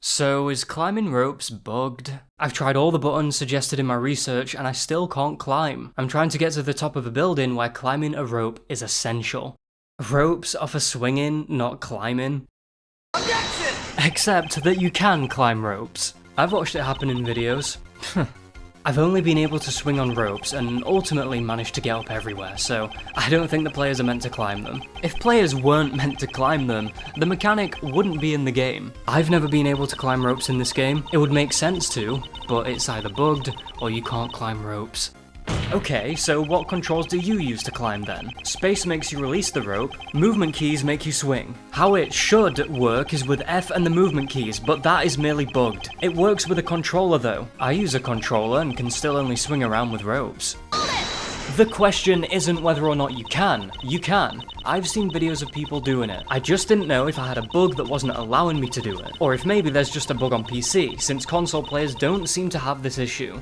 So is climbing ropes bugged? I've tried all the buttons suggested in my research and I still can't climb. I'm trying to get to the top of a building where climbing a rope is essential. Ropes are for swinging, not climbing. Except that you can climb ropes. I've watched it happen in videos. I've only been able to swing on ropes and ultimately managed to get up everywhere, so I don't think the players are meant to climb them. If players weren't meant to climb them, the mechanic wouldn't be in the game. I've never been able to climb ropes in this game. It would make sense to, but it's either bugged or you can't climb ropes. Okay, so what controls do you use to climb then? Space makes you release the rope, movement keys make you swing. How it should work is with F and the movement keys, but that is merely bugged. It works with a controller though. I use a controller and can still only swing around with ropes. The question isn't whether or not you can. You can. I've seen videos of people doing it. I just didn't know if I had a bug that wasn't allowing me to do it, or if maybe there's just a bug on PC, since console players don't seem to have this issue.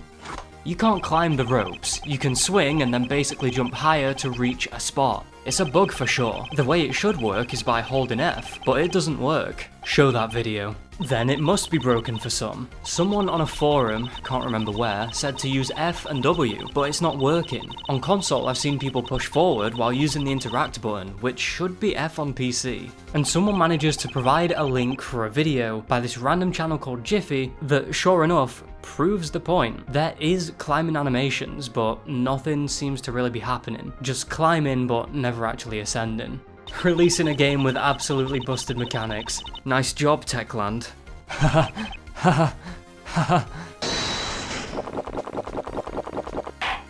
You can't climb the ropes. You can swing and then basically jump higher to reach a spot. It's a bug for sure. The way it should work is by holding F, but it doesn't work. Show that video. then it must be broken for some. Someone on a forum, can't remember where, said to use F and W, but it's not working. On console I've seen people push forward while using the interact button, which should be F on PC. And someone manages to provide a link for a video by this random channel called Jiffy that, sure enough, proves the point. There is climbing animations, but nothing seems to really be happening. Just climbing, but never actually ascending. Releasing a game with absolutely busted mechanics. Nice job, Techland. Haha, haha, haha.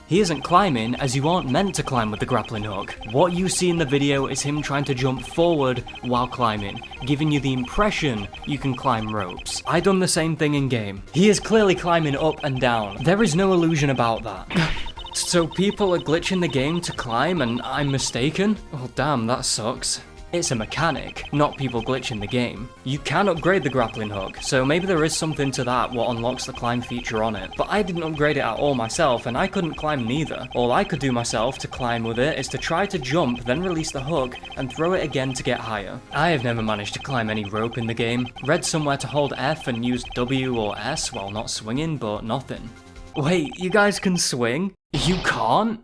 He isn't climbing, as you aren't meant to climb with the grappling hook. What you see in the video is him trying to jump forward while climbing, giving you the impression you can climb ropes. I done the same thing in game. He is clearly climbing up and down. There is no illusion about that. So people are glitching the game to climb and I'm mistaken? Oh damn, that sucks. It's a mechanic, not people glitching the game. You can upgrade the grappling hook, so maybe there is something to that what unlocks the climb feature on it. But I didn't upgrade it at all myself and I couldn't climb neither. All I could do myself to climb with it is to try to jump, then release the hook and throw it again to get higher. I have never managed to climb any rope in the game. Read somewhere to hold F and use W or S while not swinging, but nothing. Wait, you guys can swing? You can't?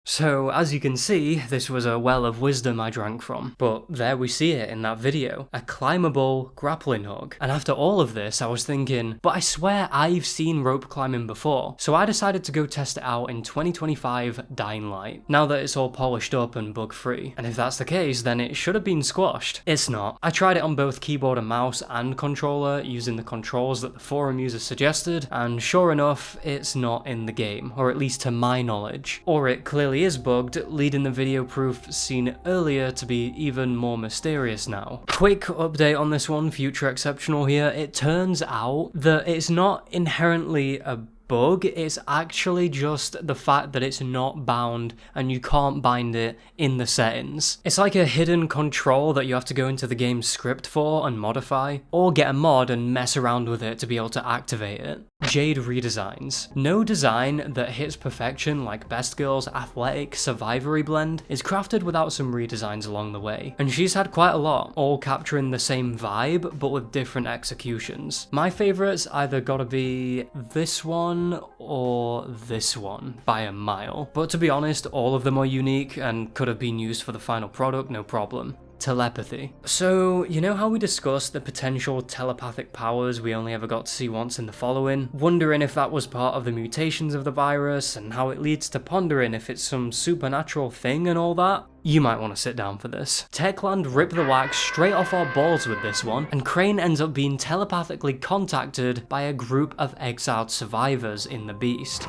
So, as you can see, this was a well of wisdom I drank from. But there we see it in that video. A climbable grappling hook. And after all of this, I was thinking, but I swear I've seen rope climbing before. So I decided to go test it out in 2025 Dying Light. Now that it's all polished up and bug-free. And if that's the case, then it should have been squashed. It's not. I tried it on both keyboard and mouse and controller, using the controls that the forum users suggested, and sure enough, it's not in the game. Or at least to my knowledge. Or it clearly is bugged, leading the video proof seen earlier to be even more mysterious now. Quick update on this one, future exceptional here. It turns out that it's not inherently a bug, it's actually just the fact that it's not bound and you can't bind it in the settings. It's like a hidden control that you have to go into the game's script for and modify, or get a mod and mess around with it to be able to activate it. Jade redesigns. No design that hits perfection like Best Girl's athletic survivory blend is crafted without some redesigns along the way, and she's had quite a lot, all capturing the same vibe but with different executions. My favourites either gotta be this one or this one by a mile, but to be honest, all of them are unique and could have been used for the final product, no problem. Telepathy. So, you know how we discussed the potential telepathic powers we only ever got to see once in the following? Wondering if that was part of the mutations of the virus and how it leads to pondering if it's some supernatural thing and all that? You might want to sit down for this. Techland ripped the wax straight off our balls with this one, and Crane ends up being telepathically contacted by a group of exiled survivors in the Beast.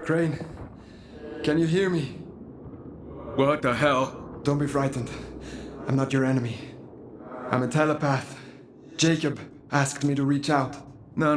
Crane, can you hear me? What the hell? Don't be frightened. I'm not your enemy. I'm a telepath. Jacob asked me to reach out. No.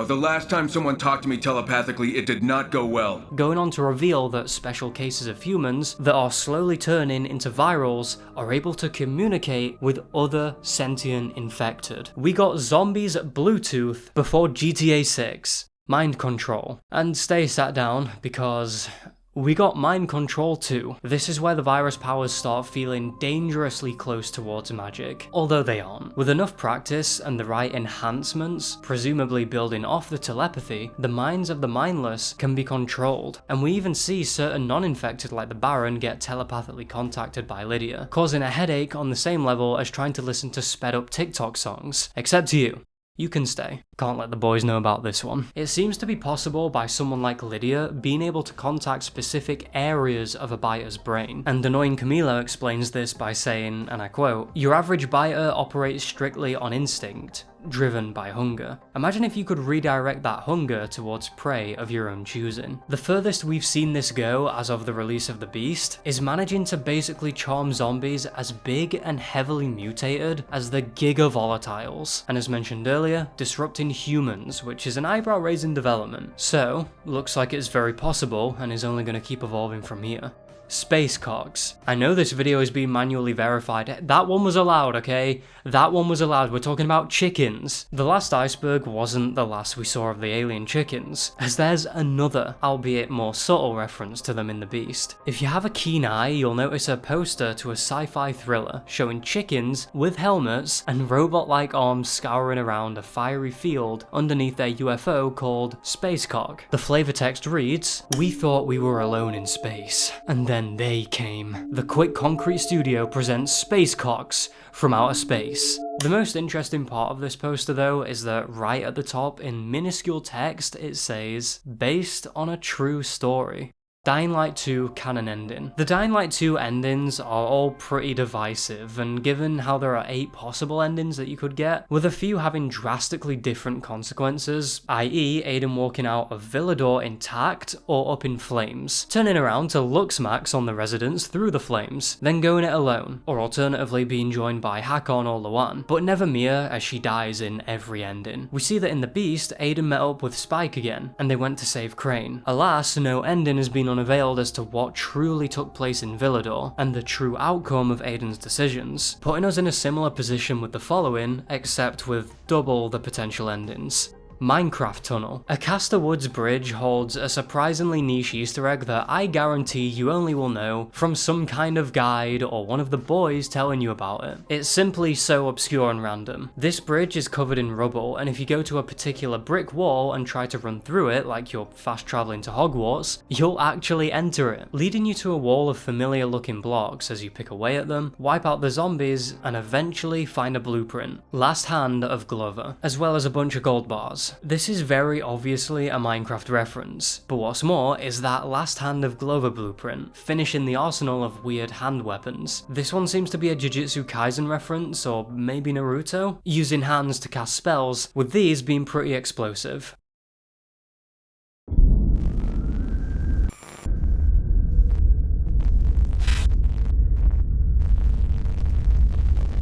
The last time someone talked to me telepathically, it did not go well. Going on to reveal that special cases of humans that are slowly turning into virals are able to communicate with other sentient infected. We got zombies Bluetooth before GTA 6. Mind control. And stay sat down because we got mind control too. This is where the virus powers start feeling dangerously close towards magic, although they aren't. With enough practice and the right enhancements, presumably building off the telepathy, the minds of the mindless can be controlled, and we even see certain non-infected like the Baron get telepathically contacted by Lydia, causing a headache on the same level as trying to listen to sped up TikTok songs. Except to you. You can stay. Can't let the boys know about this one. It seems to be possible by someone like Lydia being able to contact specific areas of a biter's brain. And Annoying Camilo explains this by saying, and I quote, "Your average biter operates strictly on instinct, driven by hunger. Imagine if you could redirect that hunger towards prey of your own choosing." The furthest we've seen this go as of the release of the Beast is managing to basically charm zombies as big and heavily mutated as the Giga Volatiles, and as mentioned earlier, disrupting humans, which is an eyebrow-raising development. So, looks like it's very possible and is only going to keep evolving from here. space cocks. I know this video is being manually verified. That one was allowed, okay? That one was allowed. We're talking about chickens. The last iceberg wasn't the last we saw of the alien chickens, as there's another, albeit more subtle reference to them in the Beast. If you have a keen eye, you'll notice a poster to a sci-fi thriller showing chickens with helmets and robot-like arms scouring around a fiery field underneath their UFO called Spacecock. The flavor text reads, "We thought we were alone in space, and then they came. The Quick Concrete Studio presents Spacecocks from outer space." The most interesting part of this poster though is that right at the top in minuscule text it says, "Based on a true story." Dying Light 2 canon ending. The Dying Light 2 endings are all pretty divisive, and given how there are 8 possible endings that you could get, with a few having drastically different consequences, i.e. Aiden walking out of Villador intact or up in flames, turning around to Luxmax on the residents through the flames, then going it alone, or alternatively being joined by Hakon or Luan, but never Mia as she dies in every ending. We see that in The Beast, Aiden met up with Spike again, and they went to save Crane. Alas, no ending has been unveiled as to what truly took place in Villador, and the true outcome of Aiden's decisions, putting us in a similar position with the following, except with double the potential endings. Minecraft Tunnel. A Castor Woods bridge holds a surprisingly niche Easter egg that I guarantee you only will know from some kind of guide or one of the boys telling you about it. It's simply so obscure and random. This bridge is covered in rubble, and if you go to a particular brick wall and try to run through it like you're fast traveling to Hogwarts, you'll actually enter it, leading you to a wall of familiar looking blocks as you pick away at them, wipe out the zombies, and eventually find a blueprint. Last Hand of Glover, as well as a bunch of gold bars. This is very obviously a Minecraft reference, but what's more is that Last Hand of Glover blueprint, finishing the arsenal of weird hand weapons. This one seems to be a Jujutsu Kaisen reference, or maybe Naruto, using hands to cast spells, with these being pretty explosive.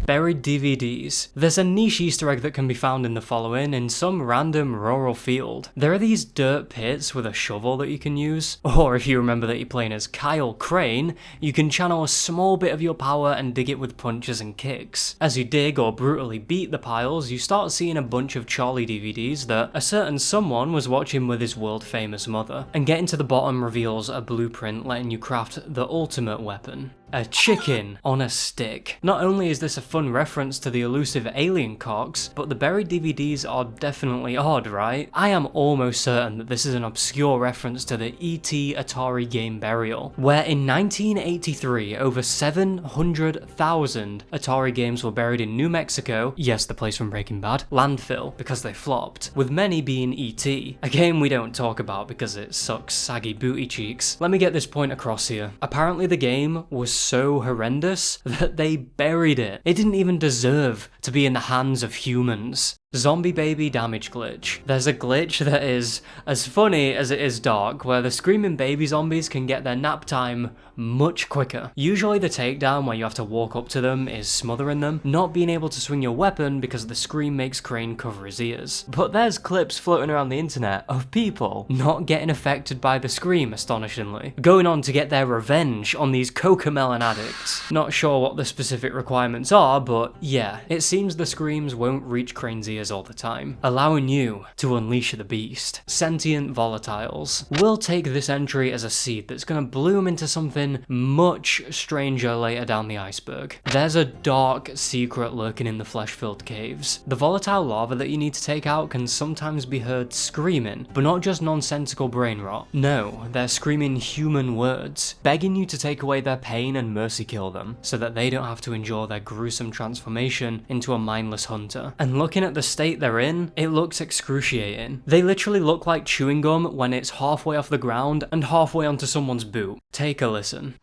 Buried DVDs. There's a niche Easter egg that can be found in the following in some random rural field. There are these dirt pits with a shovel that you can use, or if you remember that you're playing as Kyle Crane, you can channel a small bit of your power and dig it with punches and kicks. As you dig or brutally beat the piles, you start seeing a bunch of Charlie DVDs that a certain someone was watching with his world famous mother, and getting to the bottom reveals a blueprint letting you craft the ultimate weapon. A chicken on a stick. Not only is this a fun reference to the elusive alien cocks, but the buried DVDs are definitely odd, right? I am almost certain that this is an obscure reference to the E.T. Atari game Burial, where in 1983 over 700,000 Atari games were buried in New Mexico, yes, the place from Breaking Bad, landfill, because they flopped, with many being E.T. A game we don't talk about because it sucks saggy booty cheeks. Let me get this point across here. Apparently the game was so horrendous that they buried it. It didn't even deserve to be in the hands of humans. Zombie baby damage glitch. There's a glitch that is as funny as it is dark, where the screaming baby zombies can get their nap time much quicker. Usually the takedown where you have to walk up to them is smothering them, not being able to swing your weapon because the scream makes Crane cover his ears. But there's clips floating around the internet of people not getting affected by the scream, astonishingly, going on to get their revenge on these cocomelon addicts. Not sure what the specific requirements are, but yeah, it seems the screams won't reach Crane's ears all the time, allowing you to unleash the beast. Sentient volatiles. We'll take this entry as a seed that's gonna bloom into something much stranger later down the iceberg. There's a dark secret lurking in the flesh-filled caves. The volatile lava that you need to take out can sometimes be heard screaming, but not just nonsensical brain rot. No, they're screaming human words, begging you to take away their pain and mercy kill them, so that they don't have to endure their gruesome transformation into a mindless hunter. And looking at the state they're in, it looks excruciating. They literally look like chewing gum when it's halfway off the ground and halfway onto someone's boot. Take a listen.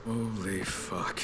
Holy fuck.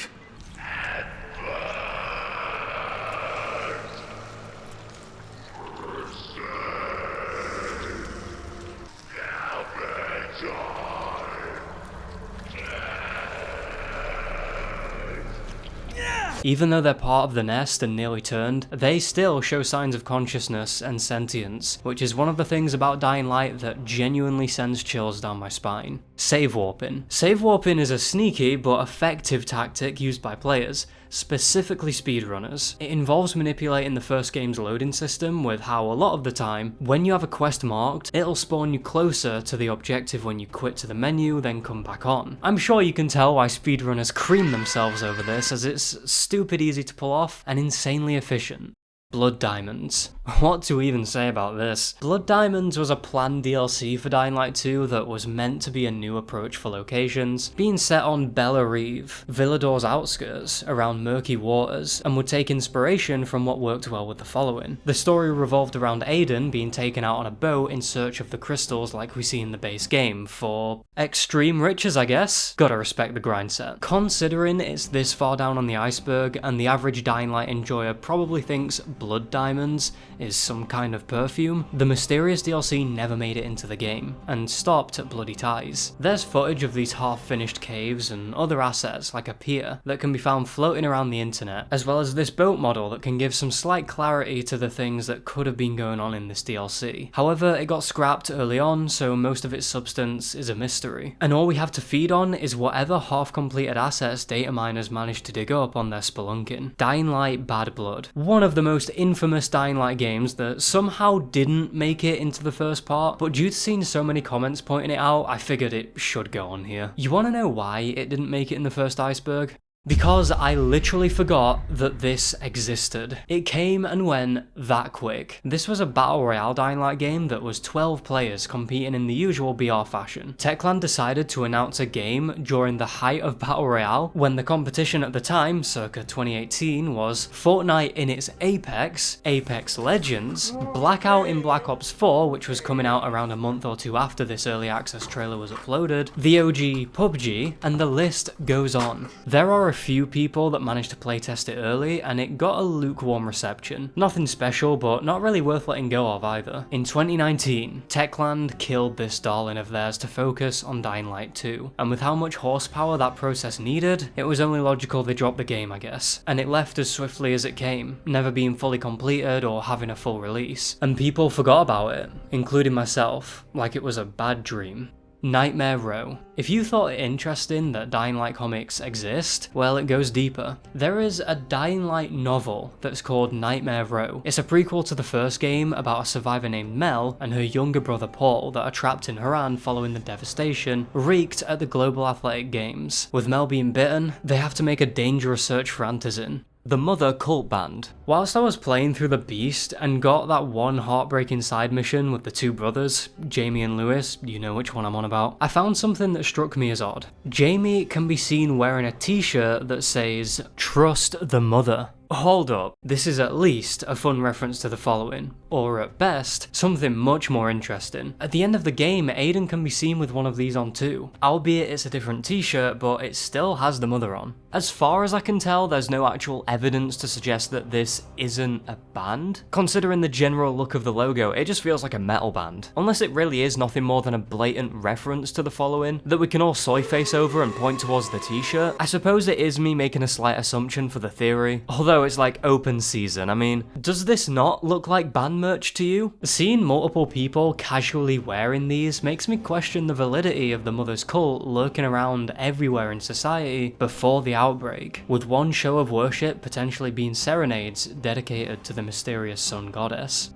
Even though they're part of the nest and nearly turned, they still show signs of consciousness and sentience, which is one of the things about Dying Light that genuinely sends chills down my spine. Save warping. Save warping is a sneaky but effective tactic used by players, specifically speedrunners. It involves manipulating the first game's loading system with how a lot of the time, when you have a quest marked, it'll spawn you closer to the objective when you quit to the menu, then come back on. I'm sure you can tell why speedrunners cream themselves over this, as it's stupid easy to pull off and insanely efficient. Blood Diamonds. What to even say about this? Blood Diamonds was a planned DLC for Dying Light 2 that was meant to be a new approach for locations, being set on Bella Reeve, Villador's outskirts, around murky waters, and would take inspiration from what worked well with the following. The story revolved around Aiden being taken out on a boat in search of the crystals like we see in the base game, for extreme riches, I guess? Gotta respect the grind set. Considering it's this far down on the iceberg, and the average Dying Light enjoyer probably thinks blood diamonds is some kind of perfume, the mysterious DLC never made it into the game, and stopped at Bloody Ties. There's footage of these half-finished caves and other assets like a pier that can be found floating around the internet, as well as this boat model that can give some slight clarity to the things that could have been going on in this DLC. However, it got scrapped early on, so most of its substance is a mystery, and all we have to feed on is whatever half-completed assets data miners managed to dig up on their spelunking. Dying Light Bad Blood. One of the most infamous Dying Light games that somehow didn't make it into the first part, but due to seeing so many comments pointing it out, I figured it should go on here. You wanna know why it didn't make it in the first Iceberg? Because I literally forgot that this existed. It came and went that quick. This was a Battle Royale Dying Light game that was 12 players competing in the usual BR fashion. Techland decided to announce a game during the height of Battle Royale, when the competition at the time, circa 2018, was Fortnite in its apex, Apex Legends, Blackout in Black Ops 4, which was coming out around a month or two after this early access trailer was uploaded, the OG PUBG, and the list goes on. There are a few people that managed to playtest it early, and it got a lukewarm reception. Nothing special, but not really worth letting go of either. In 2019, Techland killed this darling of theirs to focus on Dying Light 2, and with how much horsepower that process needed, it was only logical they dropped the game, I guess. And it left as swiftly as it came, never being fully completed or having a full release. And people forgot about it, including myself, like it was a bad dream. Nightmare Row. If you thought it interesting that Dying Light comics exist, well, it goes deeper. There is a Dying Light novel that's called Nightmare Row. It's a prequel to the first game about a survivor named Mel and her younger brother Paul that are trapped in Haran following the devastation wreaked at the Global Athletic Games. With Mel being bitten, they have to make a dangerous search for Antizin, the Mother cult band. Whilst I was playing through the Beast and got that one heartbreaking side mission with the two brothers, Jamie and Lewis, you know which one I'm on about, I found something that struck me as odd. Jamie can be seen wearing a t-shirt that says, "Trust the Mother." Hold up, this is at least a fun reference to the following, or at best, something much more interesting. At the end of the game, Aiden can be seen with one of these on too, albeit it's a different t-shirt, but it still has the Mother on. As far as I can tell, there's no actual evidence to suggest that this isn't a band. Considering the general look of the logo, it just feels like a metal band. Unless it really is nothing more than a blatant reference to the following, that we can all soy face over and point towards the t-shirt. I suppose it is me making a slight assumption for the theory, although it's like open season. I mean, does this not look like band merch to you? Seeing multiple people casually wearing these makes me question the validity of the Mother's cult lurking around everywhere in society before the outbreak, with one show of worship potentially being serenades dedicated to the mysterious sun goddess.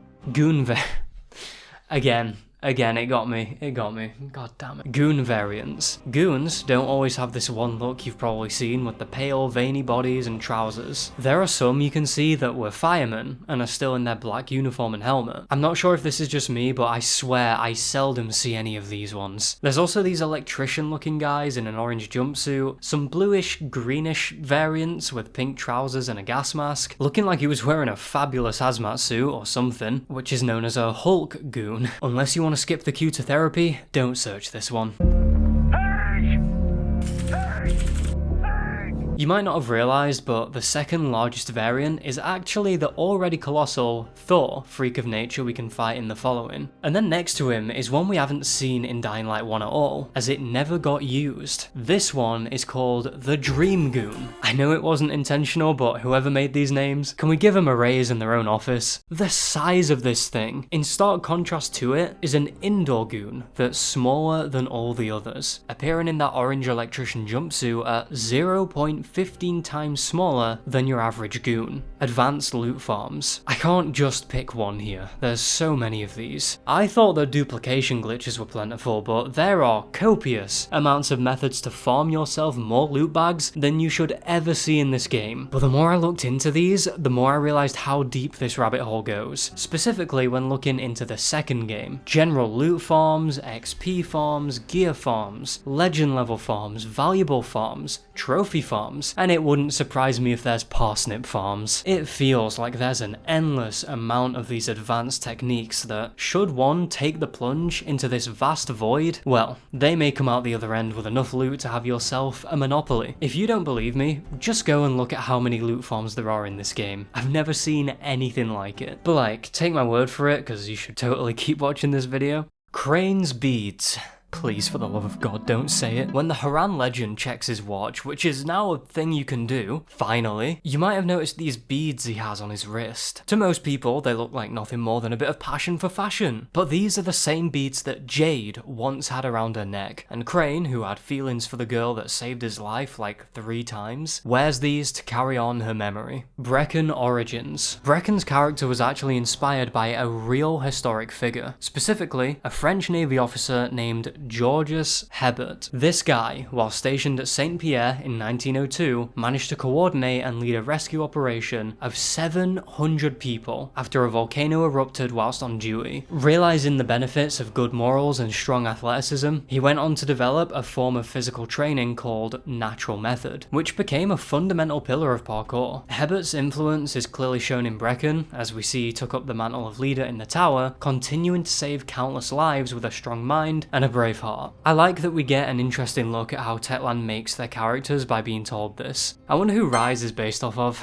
Again, it got me, god damn it. Goon variants. Goons don't always have this one look you've probably seen with the pale, veiny bodies and trousers. There are some you can see that were firemen and are still in their black uniform and helmet. I'm not sure if this is just me, but I swear I seldom see any of these ones. There's also these electrician looking guys in an orange jumpsuit, some bluish, greenish variants with pink trousers and a gas mask, looking like he was wearing a fabulous hazmat suit or something, which is known as a Hulk goon. Unless you want to skip the queue to therapy, don't search this one. You might not have realised, but the second largest variant is actually the already colossal Thor, freak of nature we can fight in the following. And then next to him is one we haven't seen in Dying Light 1 at all, as it never got used. This one is called the Dream Goon. I know it wasn't intentional, but whoever made these names, can we give them a raise in their own office? The size of this thing, in stark contrast to it, is an indoor goon that's smaller than all the others, appearing in that orange electrician jumpsuit at 0.15 times smaller than your average goon. Advanced loot farms. I can't just pick one here, there's so many of these. I thought that duplication glitches were plentiful, but there are copious amounts of methods to farm yourself more loot bags than you should ever see in this game. But the more I looked into these, the more I realised how deep this rabbit hole goes, specifically when looking into the second game. General loot farms, XP farms, gear farms, legend level farms, valuable farms, trophy farms, and it wouldn't surprise me if there's parsnip farms. It feels like there's an endless amount of these advanced techniques that, should one take the plunge into this vast void, well, they may come out the other end with enough loot to have yourself a monopoly. If you don't believe me, just go and look at how many loot farms there are in this game. I've never seen anything like it. But like, take my word for it, because you should totally keep watching this video. Crane's beads. Please, for the love of God, don't say it. When the Haran legend checks his watch, which is now a thing you can do, finally, you might have noticed these beads he has on his wrist. To most people, they look like nothing more than a bit of passion for fashion. But these are the same beads that Jade once had around her neck, and Crane, who had feelings for the girl that saved his life like 3 times, wears these to carry on her memory. Brecken origins. Brecken's character was actually inspired by a real historic figure, specifically a French Navy officer named Georges Hebert. This guy, while stationed at St. Pierre in 1902, managed to coordinate and lead a rescue operation of 700 people after a volcano erupted whilst on duty. Realizing the benefits of good morals and strong athleticism, he went on to develop a form of physical training called natural method, which became a fundamental pillar of parkour. Hebert's influence is clearly shown in Brecken, as we see he took up the mantle of leader in the tower, continuing to save countless lives with a strong mind and a brave heart. I like that we get an interesting look at how Techland makes their characters by being told this. I wonder who Rise is based off of.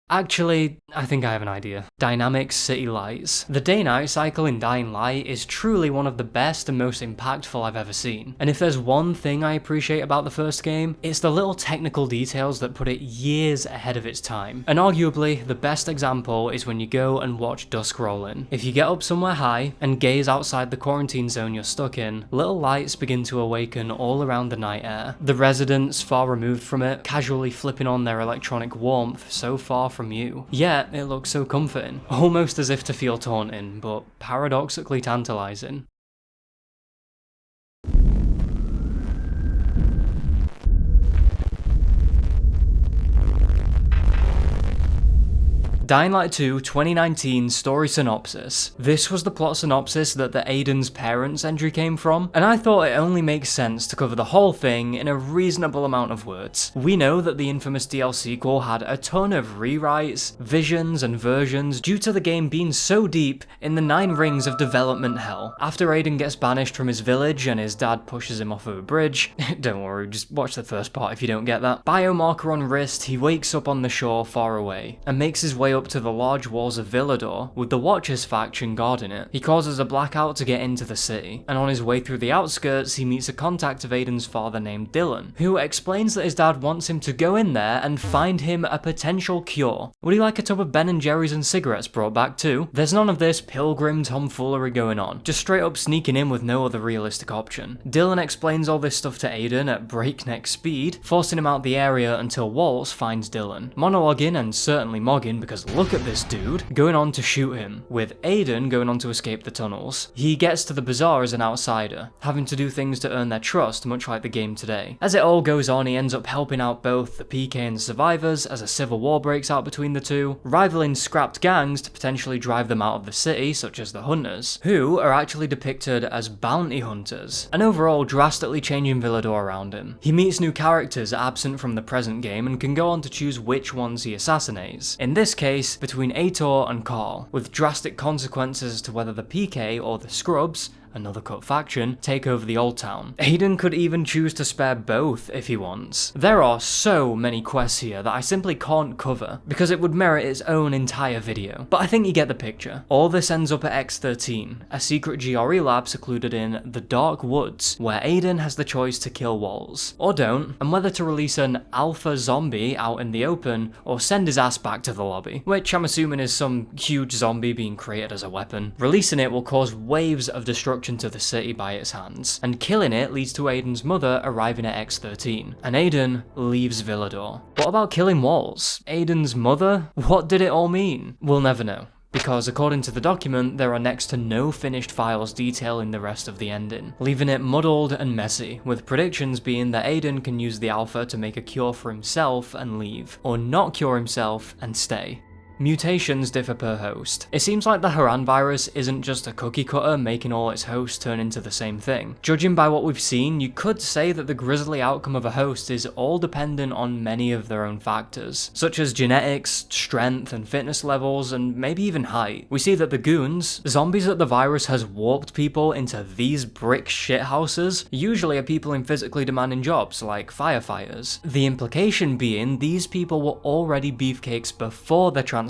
Actually, I think I have an idea. Dynamic city lights. The day-night cycle in Dying Light is truly one of the best and most impactful I've ever seen. And if there's one thing I appreciate about the first game, it's the little technical details that put it years ahead of its time. And arguably, the best example is when you go and watch dusk roll in. If you get up somewhere high and gaze outside the quarantine zone you're stuck in, little lights begin to awaken all around the night air. The residents far removed from it, casually flipping on their electronic warmth so far from you. Yet, it looks so comforting, almost as if to feel taunting, but paradoxically tantalizing. Dying Light 2 2019 story synopsis. This was the plot synopsis that the Aiden's parents entry came from, and I thought it only makes sense to cover the whole thing in a reasonable amount of words. We know that the infamous DLC sequel had a ton of rewrites, visions, and versions due to the game being so deep in the 9 rings of development hell. After Aiden gets banished from his village and his dad pushes him off of a bridge, don't worry, just watch the first part if you don't get that. Biomarker on wrist, he wakes up on the shore far away, and makes his way up to the large walls of Villador, with the Watchers faction guarding it. He causes a blackout to get into the city, and on his way through the outskirts he meets a contact of Aiden's father named Dylan, who explains that his dad wants him to go in there and find him a potential cure. Would he like a tub of Ben & Jerry's and cigarettes brought back too? There's none of this pilgrim tomfoolery going on, just straight up sneaking in with no other realistic option. Dylan explains all this stuff to Aiden at breakneck speed, forcing him out the area until Waltz finds Dylan, monologuing and certainly mogging because look at this dude, going on to shoot him, with Aiden going on to escape the tunnels. He gets to the bazaar as an outsider, having to do things to earn their trust, much like the game today. As it all goes on, he ends up helping out both the PK and the survivors as a civil war breaks out between the two, rivaling scrapped gangs to potentially drive them out of the city, such as the Hunters, who are actually depicted as bounty hunters, and overall drastically changing Villador around him. He meets new characters absent from the present game and can go on to choose which ones he assassinates. In this case, between Aitor and Carl, with drastic consequences to whether the PK or the Scrubs another cut faction, take over the Old Town. Aiden could even choose to spare both if he wants. There are so many quests here that I simply can't cover, because it would merit its own entire video. But I think you get the picture. All this ends up at X13, a secret GRE lab secluded in the Dark Woods, where Aiden has the choice to kill Walls, or don't, and whether to release an alpha zombie out in the open, or send his ass back to the lobby, which I'm assuming is some huge zombie being created as a weapon. Releasing it will cause waves of destruction to the city by its hands, and killing it leads to Aiden's mother arriving at X13, and Aiden leaves Villador. What about killing Walls? Aiden's mother? What did it all mean? We'll never know, because according to the document, there are next to no finished files detailing the rest of the ending, leaving it muddled and messy, with predictions being that Aiden can use the alpha to make a cure for himself and leave, or not cure himself and stay. Mutations differ per host. It seems like the Haran virus isn't just a cookie cutter making all its hosts turn into the same thing. Judging by what we've seen, you could say that the grisly outcome of a host is all dependent on many of their own factors, such as genetics, strength and fitness levels, and maybe even height. We see that the goons, zombies that the virus has warped people into these brick shithouses, usually are people in physically demanding jobs like firefighters. The implication being these people were already beefcakes before their transformation,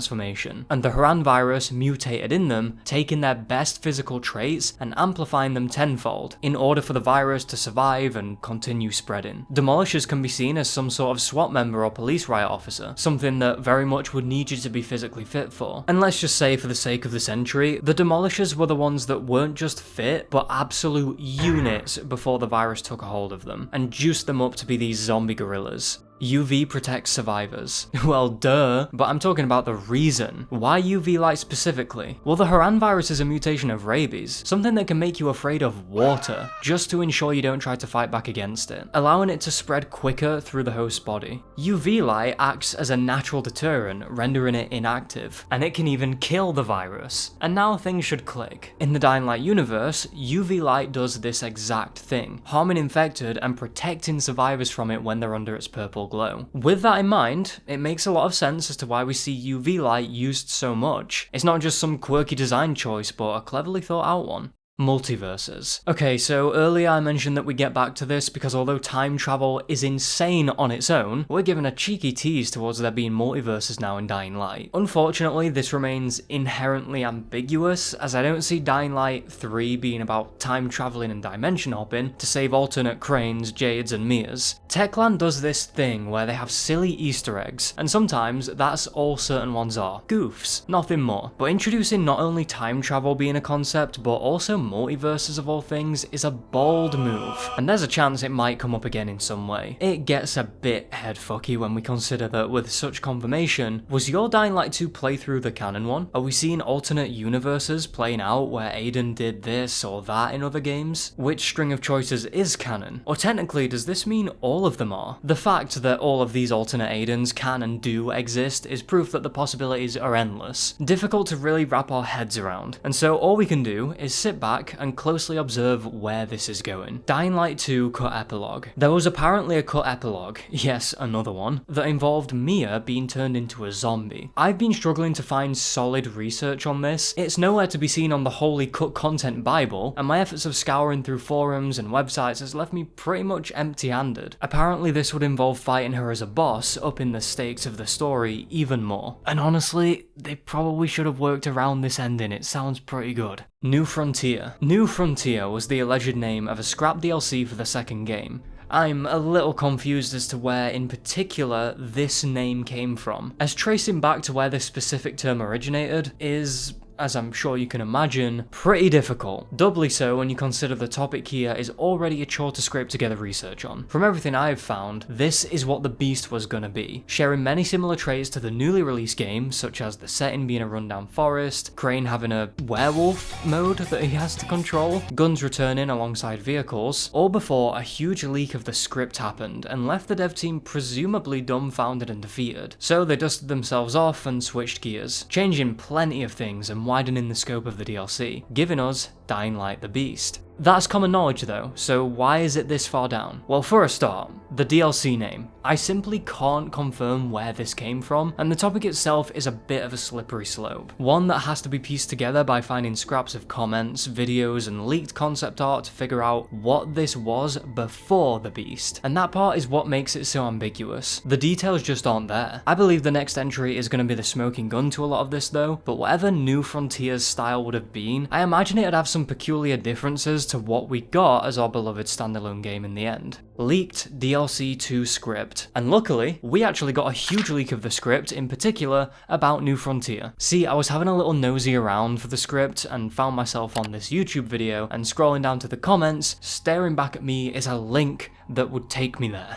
and the Haran virus mutated in them, taking their best physical traits and amplifying them tenfold, in order for the virus to survive and continue spreading. Demolishers can be seen as some sort of SWAT member or police riot officer, something that very much would need you to be physically fit for. And let's just say, for the sake of the century, the Demolishers were the ones that weren't just fit, but absolute units before the virus took a hold of them, and juiced them up to be these zombie gorillas. UV protects survivors. Well, duh, but I'm talking about the reason. Why UV light specifically? Well, the Haran virus is a mutation of rabies, something that can make you afraid of water, just to ensure you don't try to fight back against it, allowing it to spread quicker through the host's body. UV light acts as a natural deterrent, rendering it inactive, and it can even kill the virus. And now things should click. In the Dying Light universe, UV light does this exact thing, harming infected and protecting survivors from it when they're under its purple glow. With that in mind, it makes a lot of sense as to why we see UV light used so much. It's not just some quirky design choice, but a cleverly thought out one. Multiverses. Okay, so earlier I mentioned that we get back to this because although time travel is insane on its own, we're given a cheeky tease towards there being multiverses now in Dying Light. Unfortunately, this remains inherently ambiguous, as I don't see Dying Light 3 being about time traveling and dimension hopping to save alternate Cranes, Jades, and Mias. Techland does this thing where they have silly Easter eggs, and sometimes that's all certain ones are. Goofs, nothing more. But introducing not only time travel being a concept, but also multiverses of all things is a bold move, and there's a chance it might come up again in some way. It gets a bit headfucky when we consider that with such confirmation, was your Dying Light 2 playthrough the canon one? Are we seeing alternate universes playing out where Aiden did this or that in other games? Which string of choices is canon? Or technically, does this mean all of them are? The fact that all of these alternate Aidens can and do exist is proof that the possibilities are endless, difficult to really wrap our heads around, and so all we can do is sit back and closely observe where this is going. Dying Light 2 cut epilogue. There was apparently a cut epilogue, yes, another one, that involved Mia being turned into a zombie. I've been struggling to find solid research on this. It's nowhere to be seen on the Holy Cut Content Bible, and my efforts of scouring through forums and websites has left me pretty much empty-handed. Apparently this would involve fighting her as a boss, upping the stakes of the story even more. And honestly, they probably should have worked around this ending, it sounds pretty good. New Frontier. New Frontier was the alleged name of a scrap DLC for the second game. I'm a little confused as to where in particular this name came from, as tracing back to where this specific term originated is, as I'm sure you can imagine, pretty difficult. Doubly so when you consider the topic here is already a chore to scrape together research on. From everything I've found, this is what the beast was gonna be, sharing many similar traits to the newly released game, such as the setting being a rundown forest, Crane having a werewolf mode that he has to control, guns returning alongside vehicles, all before a huge leak of the script happened and left the dev team presumably dumbfounded and defeated. So they dusted themselves off and switched gears, changing plenty of things and widening the scope of the DLC, giving us Dying Light the Beast. That's common knowledge though, so why is it this far down? Well, for a start, the DLC name. I simply can't confirm where this came from, and the topic itself is a bit of a slippery slope. One that has to be pieced together by finding scraps of comments, videos, and leaked concept art to figure out what this was before the Beast, and that part is what makes it so ambiguous. The details just aren't there. I believe the next entry is going to be the smoking gun to a lot of this though, but whatever New Frontiers style would have been, I imagine it'd have some peculiar differences to what we got as our beloved standalone game in the end. Leaked DLC 2 script, and luckily, we actually got a huge leak of the script, in particular, about New Frontier. See, I was having a little nosy around for the script, and found myself on this YouTube video, and scrolling down to the comments, staring back at me is a link that would take me there.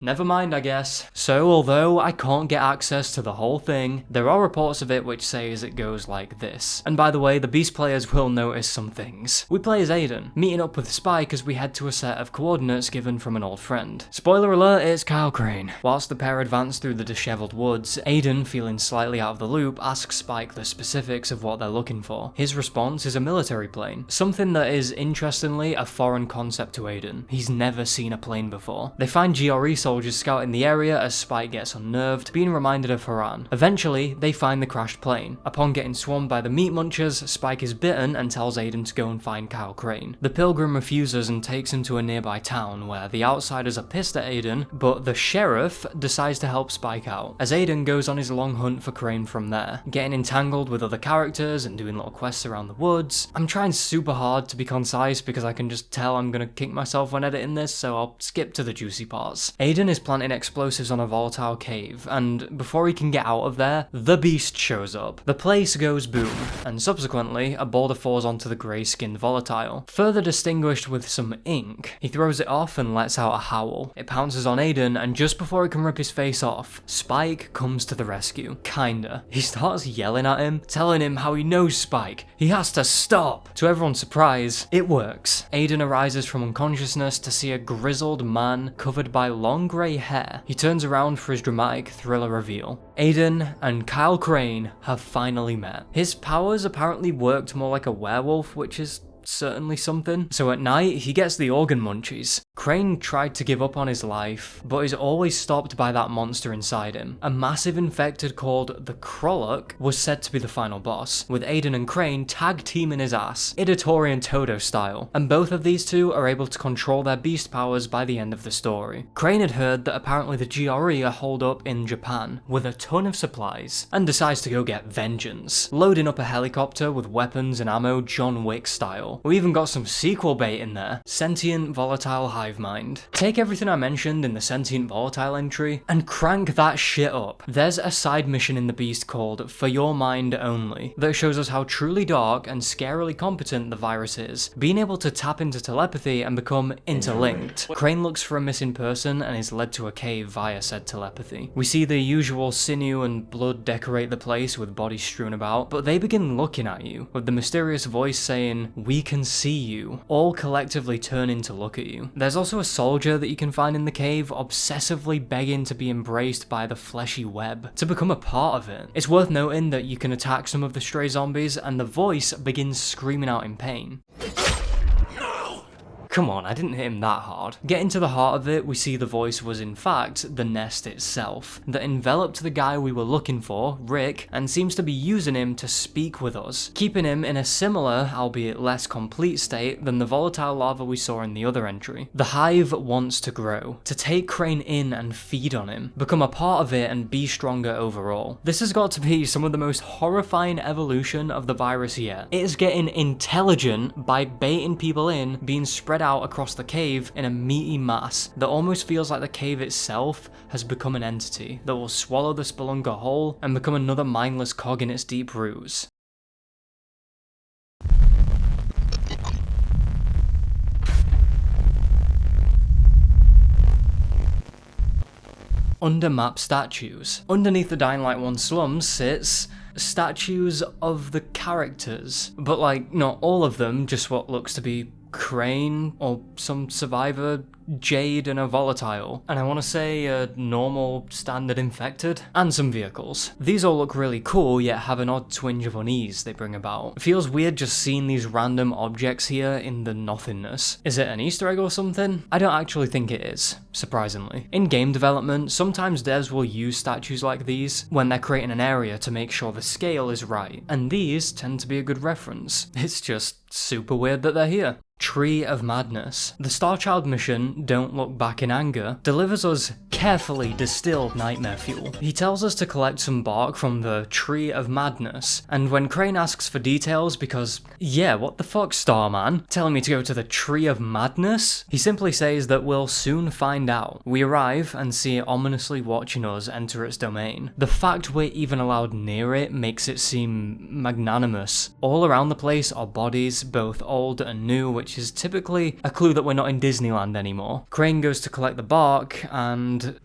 Never mind, I guess. So, although I can't get access to the whole thing, there are reports of it which says it goes like this. And by the way, the Beast players will notice some things. We play as Aiden, meeting up with Spike as we head to a set of coordinates given from an old friend. Spoiler alert, it's Kyle Crane. Whilst the pair advance through the dishevelled woods, Aiden, feeling slightly out of the loop, asks Spike the specifics of what they're looking for. His response is a military plane, something that is, interestingly, a foreign concept to Aiden. He's never seen a plane before. They find GRE soldiers scouting the area as Spike gets unnerved, being reminded of Haran. Eventually, they find the crashed plane. Upon getting swarmed by the meat munchers, Spike is bitten and tells Aiden to go and find Kyle Crane. The pilgrim refuses and takes him to a nearby town where the outsiders are pissed at Aiden, but the sheriff decides to help Spike out, as Aiden goes on his long hunt for Crane from there, getting entangled with other characters and doing little quests around the woods. I'm trying super hard to be concise because I can just tell I'm gonna kick myself when editing this, so I'll skip to the juicy parts. Aiden is planting explosives on a volatile cave, and before he can get out of there, the Beast shows up. The place goes boom, and subsequently, a boulder falls onto the grey-skinned volatile. Further distinguished with some ink, he throws it off and lets out a howl. It pounces on Aiden, and just before he can rip his face off, Spike comes to the rescue. Kinda. He starts yelling at him, telling him how he knows Spike. He has to stop. To everyone's surprise, it works. Aiden arises from unconsciousness to see a grizzled man covered by long grey hair. He turns around for his dramatic thriller reveal. Aiden and Kyle Crane have finally met. His powers apparently worked more like a werewolf, which is certainly something. So at night, he gets the organ munchies. Crane tried to give up on his life, but is always stopped by that monster inside him. A massive infected called the Krolok was said to be the final boss, with Aiden and Crane tag teaming his ass, Idatori and Todo style, and both of these two are able to control their beast powers by the end of the story. Crane had heard that apparently the GRE are holed up in Japan, with a ton of supplies, and decides to go get vengeance, loading up a helicopter with weapons and ammo John Wick style. We even got some sequel bait in there. Sentient Volatile Hive Mind. Take everything I mentioned in the Sentient Volatile entry and crank that shit up. There's a side mission in the Beast called For Your Mind Only that shows us how truly dark and scarily competent the virus is, being able to tap into telepathy and become interlinked. Crane looks for a missing person and is led to a cave via said telepathy. We see the usual sinew and blood decorate the place with bodies strewn about, but they begin looking at you, with the mysterious voice saying, "We can see you," all collectively turning to look at you. There's also a soldier that you can find in the cave, obsessively begging to be embraced by the fleshy web, to become a part of it. It's worth noting that you can attack some of the stray zombies, and the voice begins screaming out in pain. Come on, I didn't hit him that hard. Getting to the heart of it, we see the voice was in fact the nest itself, that enveloped the guy we were looking for, Rick, and seems to be using him to speak with us, keeping him in a similar, albeit less complete state than the volatile lava we saw in the other entry. The hive wants to grow, to take Crane in and feed on him, become a part of it and be stronger overall. This has got to be some of the most horrifying evolution of the virus yet. It is getting intelligent by baiting people in, being spread out across the cave in a meaty mass that almost feels like the cave itself has become an entity that will swallow the Spelunker whole and become another mindless cog in its deep roots. Under map statues. Underneath the Dying Light 1 slums sits statues of the characters, but like not all of them, just what looks to be Crane or some survivor jade and a volatile, and I want to say a normal standard infected, and some vehicles. These all look really cool, yet have an odd twinge of unease they bring about. It feels weird just seeing these random objects here in the nothingness. Is it an Easter egg or something? I don't actually think it is, surprisingly. In game development, sometimes devs will use statues like these when they're creating an area to make sure the scale is right, and these tend to be a good reference. It's just super weird that they're here. Tree of Madness. The Starchild mission, Don't Look Back in Anger, delivers us carefully distilled nightmare fuel. He tells us to collect some bark from the Tree of Madness, and when Crane asks for details because, yeah, what the fuck, Starman? Telling me to go to the Tree of Madness? He simply says that we'll soon find out. We arrive and see it ominously watching us enter its domain. The fact we're even allowed near it makes it seem magnanimous. All around the place are bodies, both old and new, which is typically a clue that we're not in Disneyland anymore. Crane goes to collect the bark, and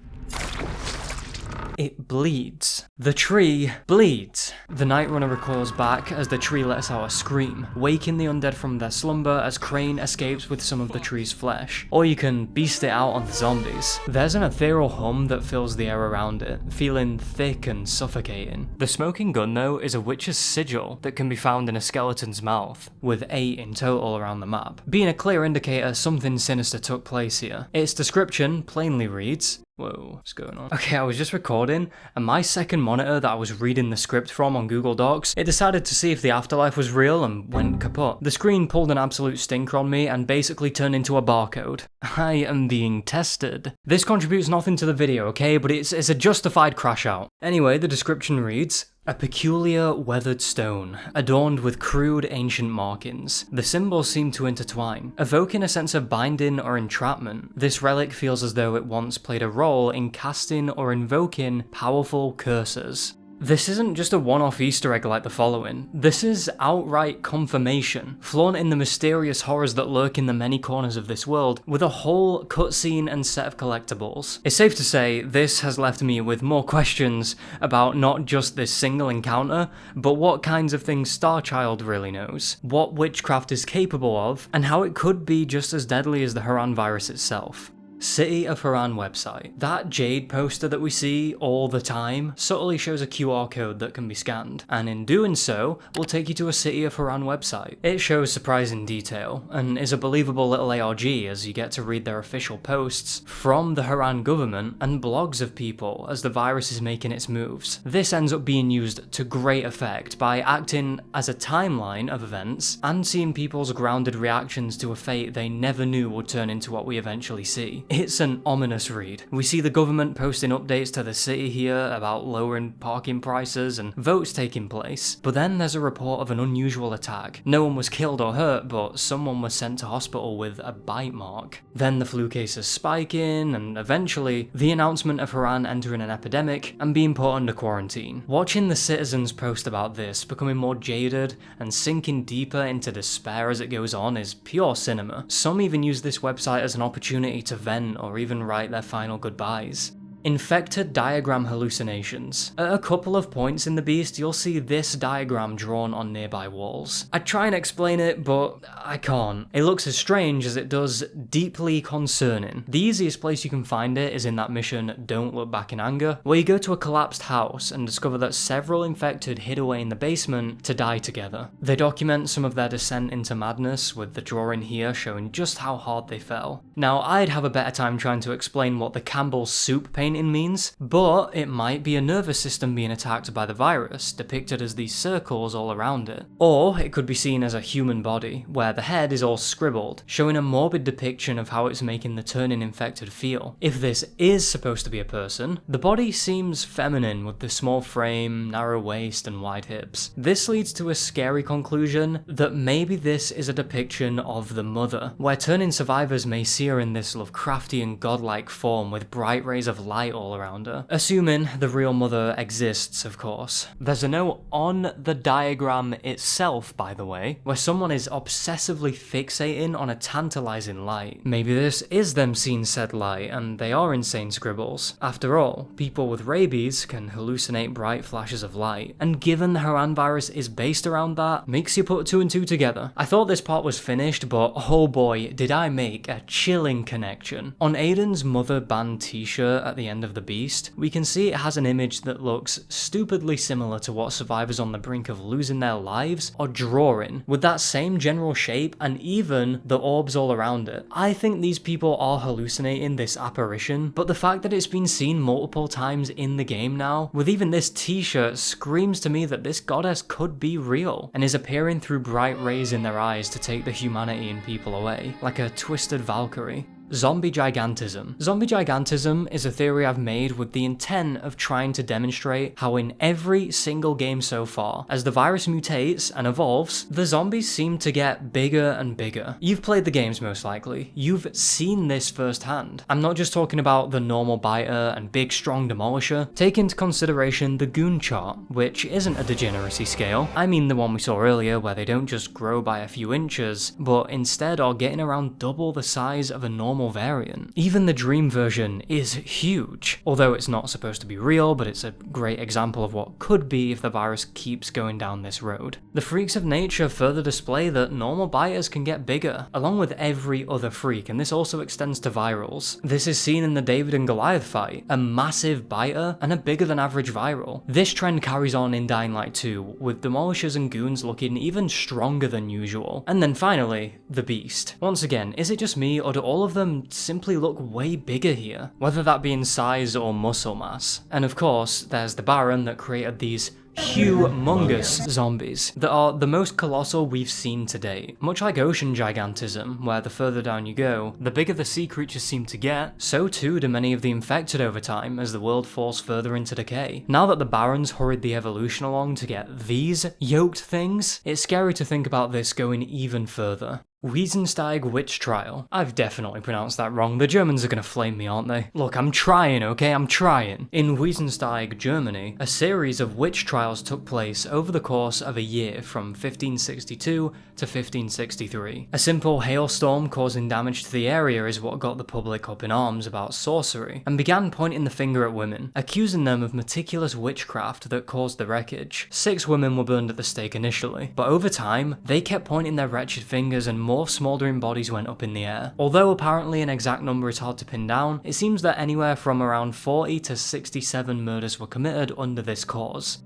it bleeds. The tree bleeds. The Night Runner recoils back as the tree lets out a scream, waking the undead from their slumber as Crane escapes with some of the tree's flesh. Or you can beast it out on the zombies. There's an ethereal hum that fills the air around it, feeling thick and suffocating. The smoking gun, though, is a witch's sigil that can be found in a skeleton's mouth, with 8 in total around the map, being a clear indicator something sinister took place here. Its description plainly reads, whoa, what's going on? Okay, I was just recording, and my second monitor that I was reading the script from on Google Docs, it decided to see if the afterlife was real and went kaput. The screen pulled an absolute stinker on me and basically turned into a barcode. I am being tested. This contributes nothing to the video, okay, but it's a justified crash out. Anyway, the description reads, a peculiar weathered stone, adorned with crude ancient markings. The symbols seem to intertwine, evoking a sense of binding or entrapment. This relic feels as though it once played a role in casting or invoking powerful curses. This isn't just a one-off Easter egg like the following. This is outright confirmation, flaunting the mysterious horrors that lurk in the many corners of this world, with a whole cutscene and set of collectibles. It's safe to say this has left me with more questions about not just this single encounter, but what kinds of things Starchild really knows, what witchcraft is capable of, and how it could be just as deadly as the Haran virus itself. City of Haran website. That Jade poster that we see all the time subtly shows a QR code that can be scanned, and in doing so, will take you to a City of Haran website. It shows surprising detail, and is a believable little ARG as you get to read their official posts from the Haran government and blogs of people as the virus is making its moves. This ends up being used to great effect by acting as a timeline of events and seeing people's grounded reactions to a fate they never knew would turn into what we eventually see. It's an ominous read. We see the government posting updates to the city here about lowering parking prices and votes taking place, but then there's a report of an unusual attack. No one was killed or hurt, but someone was sent to hospital with a bite mark. Then the flu cases spiking, and eventually the announcement of Haran entering an epidemic and being put under quarantine. Watching the citizens post about this, becoming more jaded and sinking deeper into despair as it goes on, is pure cinema. Some even use this website as an opportunity to vent or even write their final goodbyes. Infected diagram hallucinations. At a couple of points in the beast, you'll see this diagram drawn on nearby walls. I'd try and explain it, but I can't. It looks as strange as it does deeply concerning. The easiest place you can find it is in that mission Don't Look Back in Anger, where you go to a collapsed house and discover that several infected hid away in the basement to die together. They document some of their descent into madness, with the drawing here showing just how hard they fell. Now, I'd have a better time trying to explain what the Campbell's soup painting means, but it might be a nervous system being attacked by the virus, depicted as these circles all around it. Or it could be seen as a human body, where the head is all scribbled, showing a morbid depiction of how it's making the turning infected feel. If this is supposed to be a person, the body seems feminine with the small frame, narrow waist, and wide hips. This leads to a scary conclusion that maybe this is a depiction of the mother, where turning survivors may see her in this Lovecraftian godlike form with bright rays of light light all around her. Assuming the real mother exists, of course. There's a note on the diagram itself, by the way, where someone is obsessively fixating on a tantalizing light. Maybe this is them seeing said light, and they are insane scribbles. After all, people with rabies can hallucinate bright flashes of light, and given the Haran virus is based around that, makes you put two and two together. I thought this part was finished, but oh boy, did I make a chilling connection. On Aiden's mother band t-shirt at the end of The Beast, we can see it has an image that looks stupidly similar to what survivors on the brink of losing their lives are drawing, with that same general shape and even the orbs all around it. I think these people are hallucinating this apparition, but the fact that it's been seen multiple times in the game now, with even this t-shirt, screams to me that this goddess could be real, and is appearing through bright rays in their eyes to take the humanity in people away, like a twisted Valkyrie. Zombie gigantism. Zombie gigantism is a theory I've made with the intent of trying to demonstrate how in every single game so far, as the virus mutates and evolves, the zombies seem to get bigger and bigger. You've played the games most likely. You've seen this firsthand. I'm not just talking about the normal biter and big strong demolisher. Take into consideration the goon chart, which isn't a degeneracy scale. I mean the one we saw earlier where they don't just grow by a few inches, but instead are getting around double the size of a normal variant. Even the dream version is huge, although it's not supposed to be real, but it's a great example of what could be if the virus keeps going down this road. The freaks of nature further display that normal biters can get bigger, along with every other freak, and this also extends to virals. This is seen in the David and Goliath fight, a massive biter and a bigger than average viral. This trend carries on in Dying Light 2, with demolishers and goons looking even stronger than usual. And then finally, the Beast. Once again, is it just me, or do all of them simply look way bigger here, whether that be in size or muscle mass? And of course, there's the Baron that created these humongous zombies that are the most colossal we've seen to date. Much like ocean gigantism, where the further down you go, the bigger the sea creatures seem to get, so too do many of the infected over time as the world falls further into decay. Now that the Barons hurried the evolution along to get these yoked things, it's scary to think about this going even further. Wiesensteig Witch Trial. I've definitely pronounced that wrong. The Germans are gonna flame me, aren't they? Look, I'm trying, okay? I'm trying. In Wiesensteig, Germany, a series of witch trials took place over the course of a year from 1562 to 1563. A simple hailstorm causing damage to the area is what got the public up in arms about sorcery, and began pointing the finger at women, accusing them of meticulous witchcraft that caused the wreckage. 6 women were burned at the stake initially, but over time, they kept pointing their wretched fingers and more smouldering bodies went up in the air. Although apparently an exact number is hard to pin down, it seems that anywhere from around 40 to 67 murders were committed under this cause.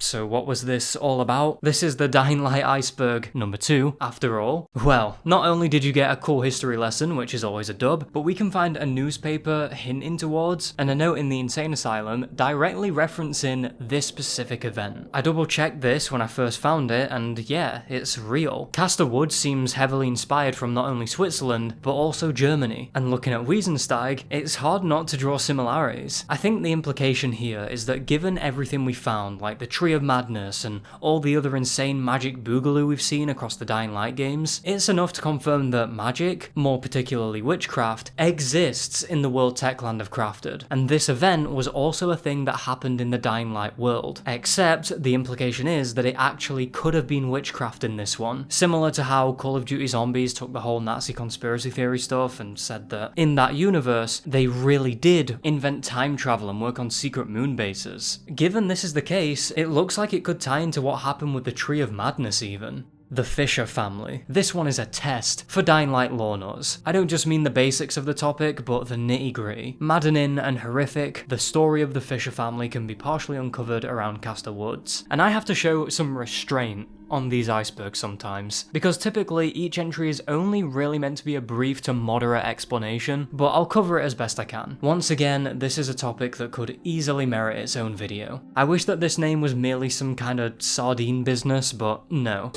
So what was this all about? This is the Dying Light Iceberg number 2, after all. Well, not only did you get a cool history lesson, which is always a dub, but we can find a newspaper hinting towards, and a note in the insane asylum directly referencing this specific event. I double checked this when I first found it, and yeah, it's real. Castor Wood seems heavily inspired from not only Switzerland, but also Germany. And looking at Wiesensteig, it's hard not to draw similarities. I think the implication here is that given everything we found, like the Tree of Madness and all the other insane magic boogaloo we've seen across the Dying Light games, it's enough to confirm that magic, more particularly witchcraft, exists in the world Techland have crafted, and this event was also a thing that happened in the Dying Light world, except the implication is that it actually could have been witchcraft in this one, similar to how Call of Duty Zombies took the whole Nazi conspiracy theory stuff and said that in that universe, they really did invent time travel and work on secret moon bases. Given this is the case, it looks like it could tie into what happened with the Tree of Madness even. The Fisher family. This one is a test for Dying Light lore nuts. I don't just mean the basics of the topic, but the nitty-gritty. Maddening and horrific, the story of the Fisher family can be partially uncovered around Castor Woods. And I have to show some restraint on these icebergs sometimes, because typically each entry is only really meant to be a brief to moderate explanation, but I'll cover it as best I can. Once again, this is a topic that could easily merit its own video. I wish that this name was merely some kind of sardine business, but no.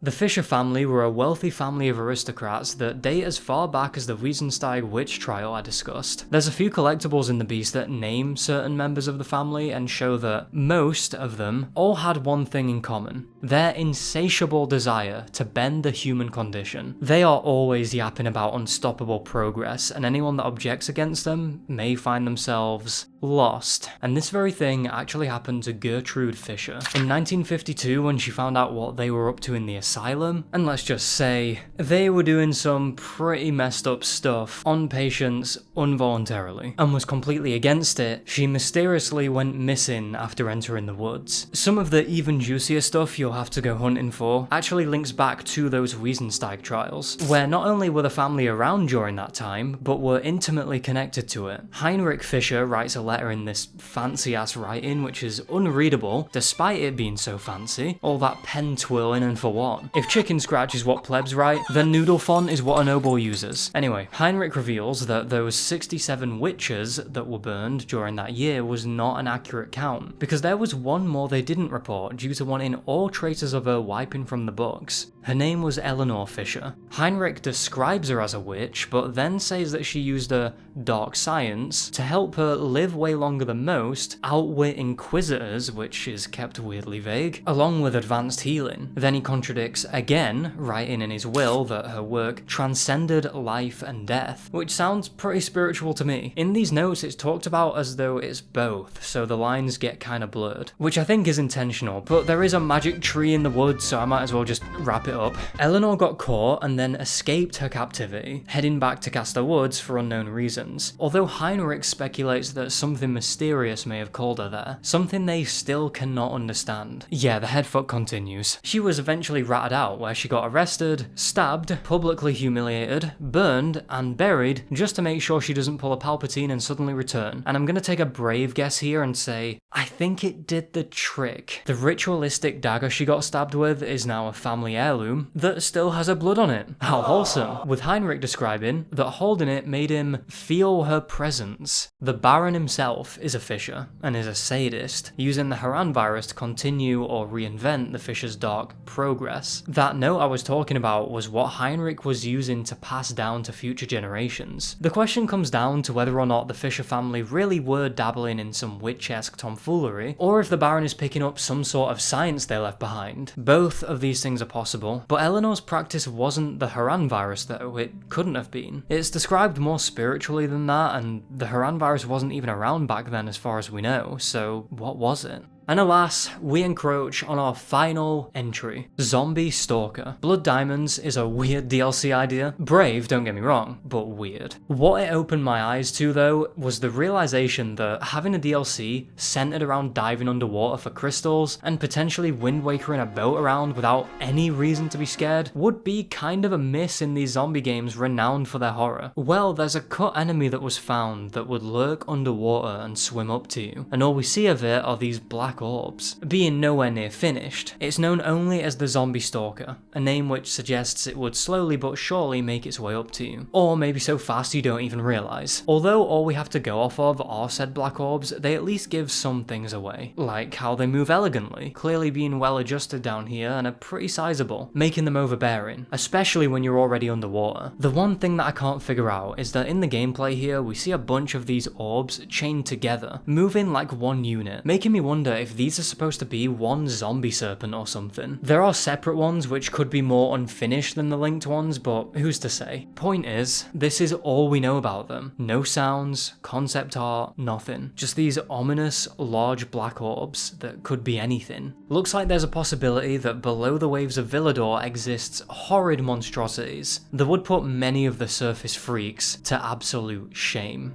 The Fisher family were a wealthy family of aristocrats that date as far back as the Wiesensteig witch trial I discussed. There's a few collectibles in the Beast that name certain members of the family and show that most of them all had one thing in common: their insatiable desire to bend the human condition. They are always yapping about unstoppable progress, and anyone that objects against them may find themselves lost. And this very thing actually happened to Gertrude Fisher. In 1952, when she found out what they were up to in the asylum, and let's just say, they were doing some pretty messed up stuff on patients involuntarily, and was completely against it, she mysteriously went missing after entering the woods. Some of the even juicier stuff you'll have to go hunting for actually links back to those Wiesensteig trials, where not only were the family around during that time, but were intimately connected to it. Heinrich Fischer writes a letter in this fancy ass writing which is unreadable despite it being so fancy. All that pen twirling, and for what? If chicken scratch is what plebs write, then noodle font is what a noble uses. Anyway, Heinrich reveals that those 67 witches that were burned during that year was not an accurate count, because there was one more they didn't report due to wanting all traces of her wiping from the books. Her name was Eleanor Fisher. Heinrich describes her as a witch, but then says that she used a dark science to help her live way longer than most, outwit inquisitors, which is kept weirdly vague, along with advanced healing. Then he contradicts again, writing in his will that her work transcended life and death, which sounds pretty spiritual to me. In these notes it's talked about as though it's both, so the lines get kinda blurred, which I think is intentional, but there is a magic tree in the woods, so I might as well just wrap it up. Eleanor got caught and then escaped her captivity, heading back to Castor Woods for unknown reasons, although Heinrich speculates that something mysterious may have called her there, something they still cannot understand. Yeah, the headfuck continues. She was eventually ratted out, where she got arrested, stabbed, publicly humiliated, burned, and buried just to make sure she doesn't pull a Palpatine and suddenly return. And I'm gonna take a brave guess here and say, I think it did the trick. The ritualistic dagger she got stabbed with is now a family heirloom that still has her blood on it. How wholesome. With Heinrich describing that holding it made him feel her presence. The Baron himself is a Fisher, and is a sadist, using the Haran virus to continue or reinvent the Fisher's dark progress. That note I was talking about was what Heinrich was using to pass down to future generations. The question comes down to whether or not the Fisher family really were dabbling in some witch-esque tomfoolery, or if the Baron is picking up some sort of science they left behind. Both of these things are possible, but Eleanor's practice wasn't the Haran virus though, it couldn't have been. It's described more spiritually than that, and the Haran virus wasn't even around back then as far as we know, so what was it? And alas, we encroach on our final entry, Zombie Stalker. Blood Diamonds is a weird DLC idea. Brave, don't get me wrong, but weird. What it opened my eyes to though was the realization that having a DLC centered around diving underwater for crystals and potentially Wind Waker in a boat around without any reason to be scared would be kind of a miss in these zombie games renowned for their horror. Well, there's a cut enemy that was found that would lurk underwater and swim up to you, and all we see of it are these black orbs. Being nowhere near finished, it's known only as the Zombie Stalker, a name which suggests it would slowly but surely make its way up to you, or maybe so fast you don't even realise. Although all we have to go off of are said black orbs, they at least give some things away, like how they move elegantly, clearly being well adjusted down here and are pretty sizable, making them overbearing, especially when you're already underwater. The one thing that I can't figure out is that in the gameplay here we see a bunch of these orbs chained together, moving like one unit, making me wonder if these are supposed to be one zombie serpent or something. There are separate ones which could be more unfinished than the linked ones, but who's to say? Point is, this is all we know about them. No sounds, concept art, nothing. Just these ominous, large black orbs that could be anything. Looks like there's a possibility that below the waves of Villador exists horrid monstrosities that would put many of the surface freaks to absolute shame.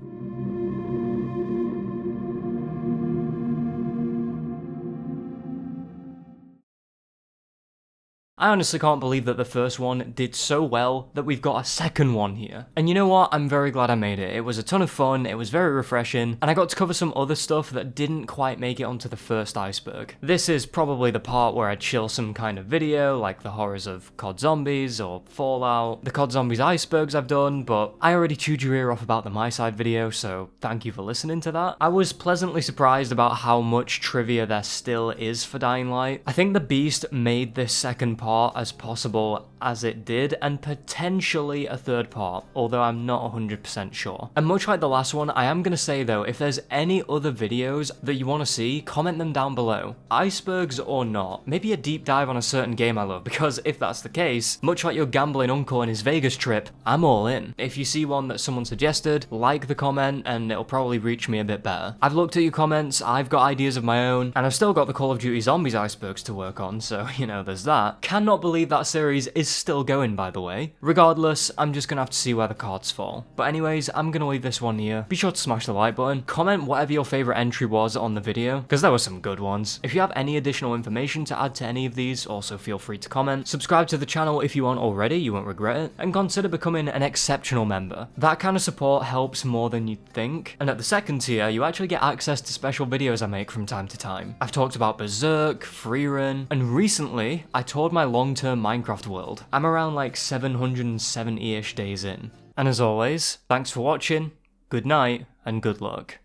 I honestly can't believe that the first one did so well that we've got a second one here. And you know what? I'm very glad I made it. It was a ton of fun, it was very refreshing, and I got to cover some other stuff that didn't quite make it onto the first Iceberg. This is probably the part where I chill some kind of video, like the horrors of COD Zombies or Fallout, the COD Zombies Icebergs I've done, but I already chewed your ear off about the My Side video, so thank you for listening to that. I was pleasantly surprised about how much trivia there still is for Dying Light. I think the Beast made this second part part as possible as it did, and potentially a third part, although I'm not 100% sure. And much like the last one, I am going to say though, if there's any other videos that you want to see, comment them down below. Icebergs or not, maybe a deep dive on a certain game I love, because if that's the case, much like your gambling uncle and his Vegas trip, I'm all in. If you see one that someone suggested, like the comment and it'll probably reach me a bit better. I've looked at your comments, I've got ideas of my own, and I've still got the Call of Duty Zombies Icebergs to work on, so you know, there's that. Cannot believe that series is still going, by the way. Regardless, I'm just gonna have to see where the cards fall. But anyways, I'm gonna leave this one here. Be sure to smash the like button, comment whatever your favourite entry was on the video, because there were some good ones. If you have any additional information to add to any of these, also feel free to comment. Subscribe to the channel if you aren't already, you won't regret it, and consider becoming an exceptional member. That kind of support helps more than you'd think, and at the second tier, you actually get access to special videos I make from time to time. I've talked about Berserk, Freerun, and recently, I toured my long-term Minecraft world. I'm around like 770-ish days in. And as always, thanks for watching, good night, and good luck.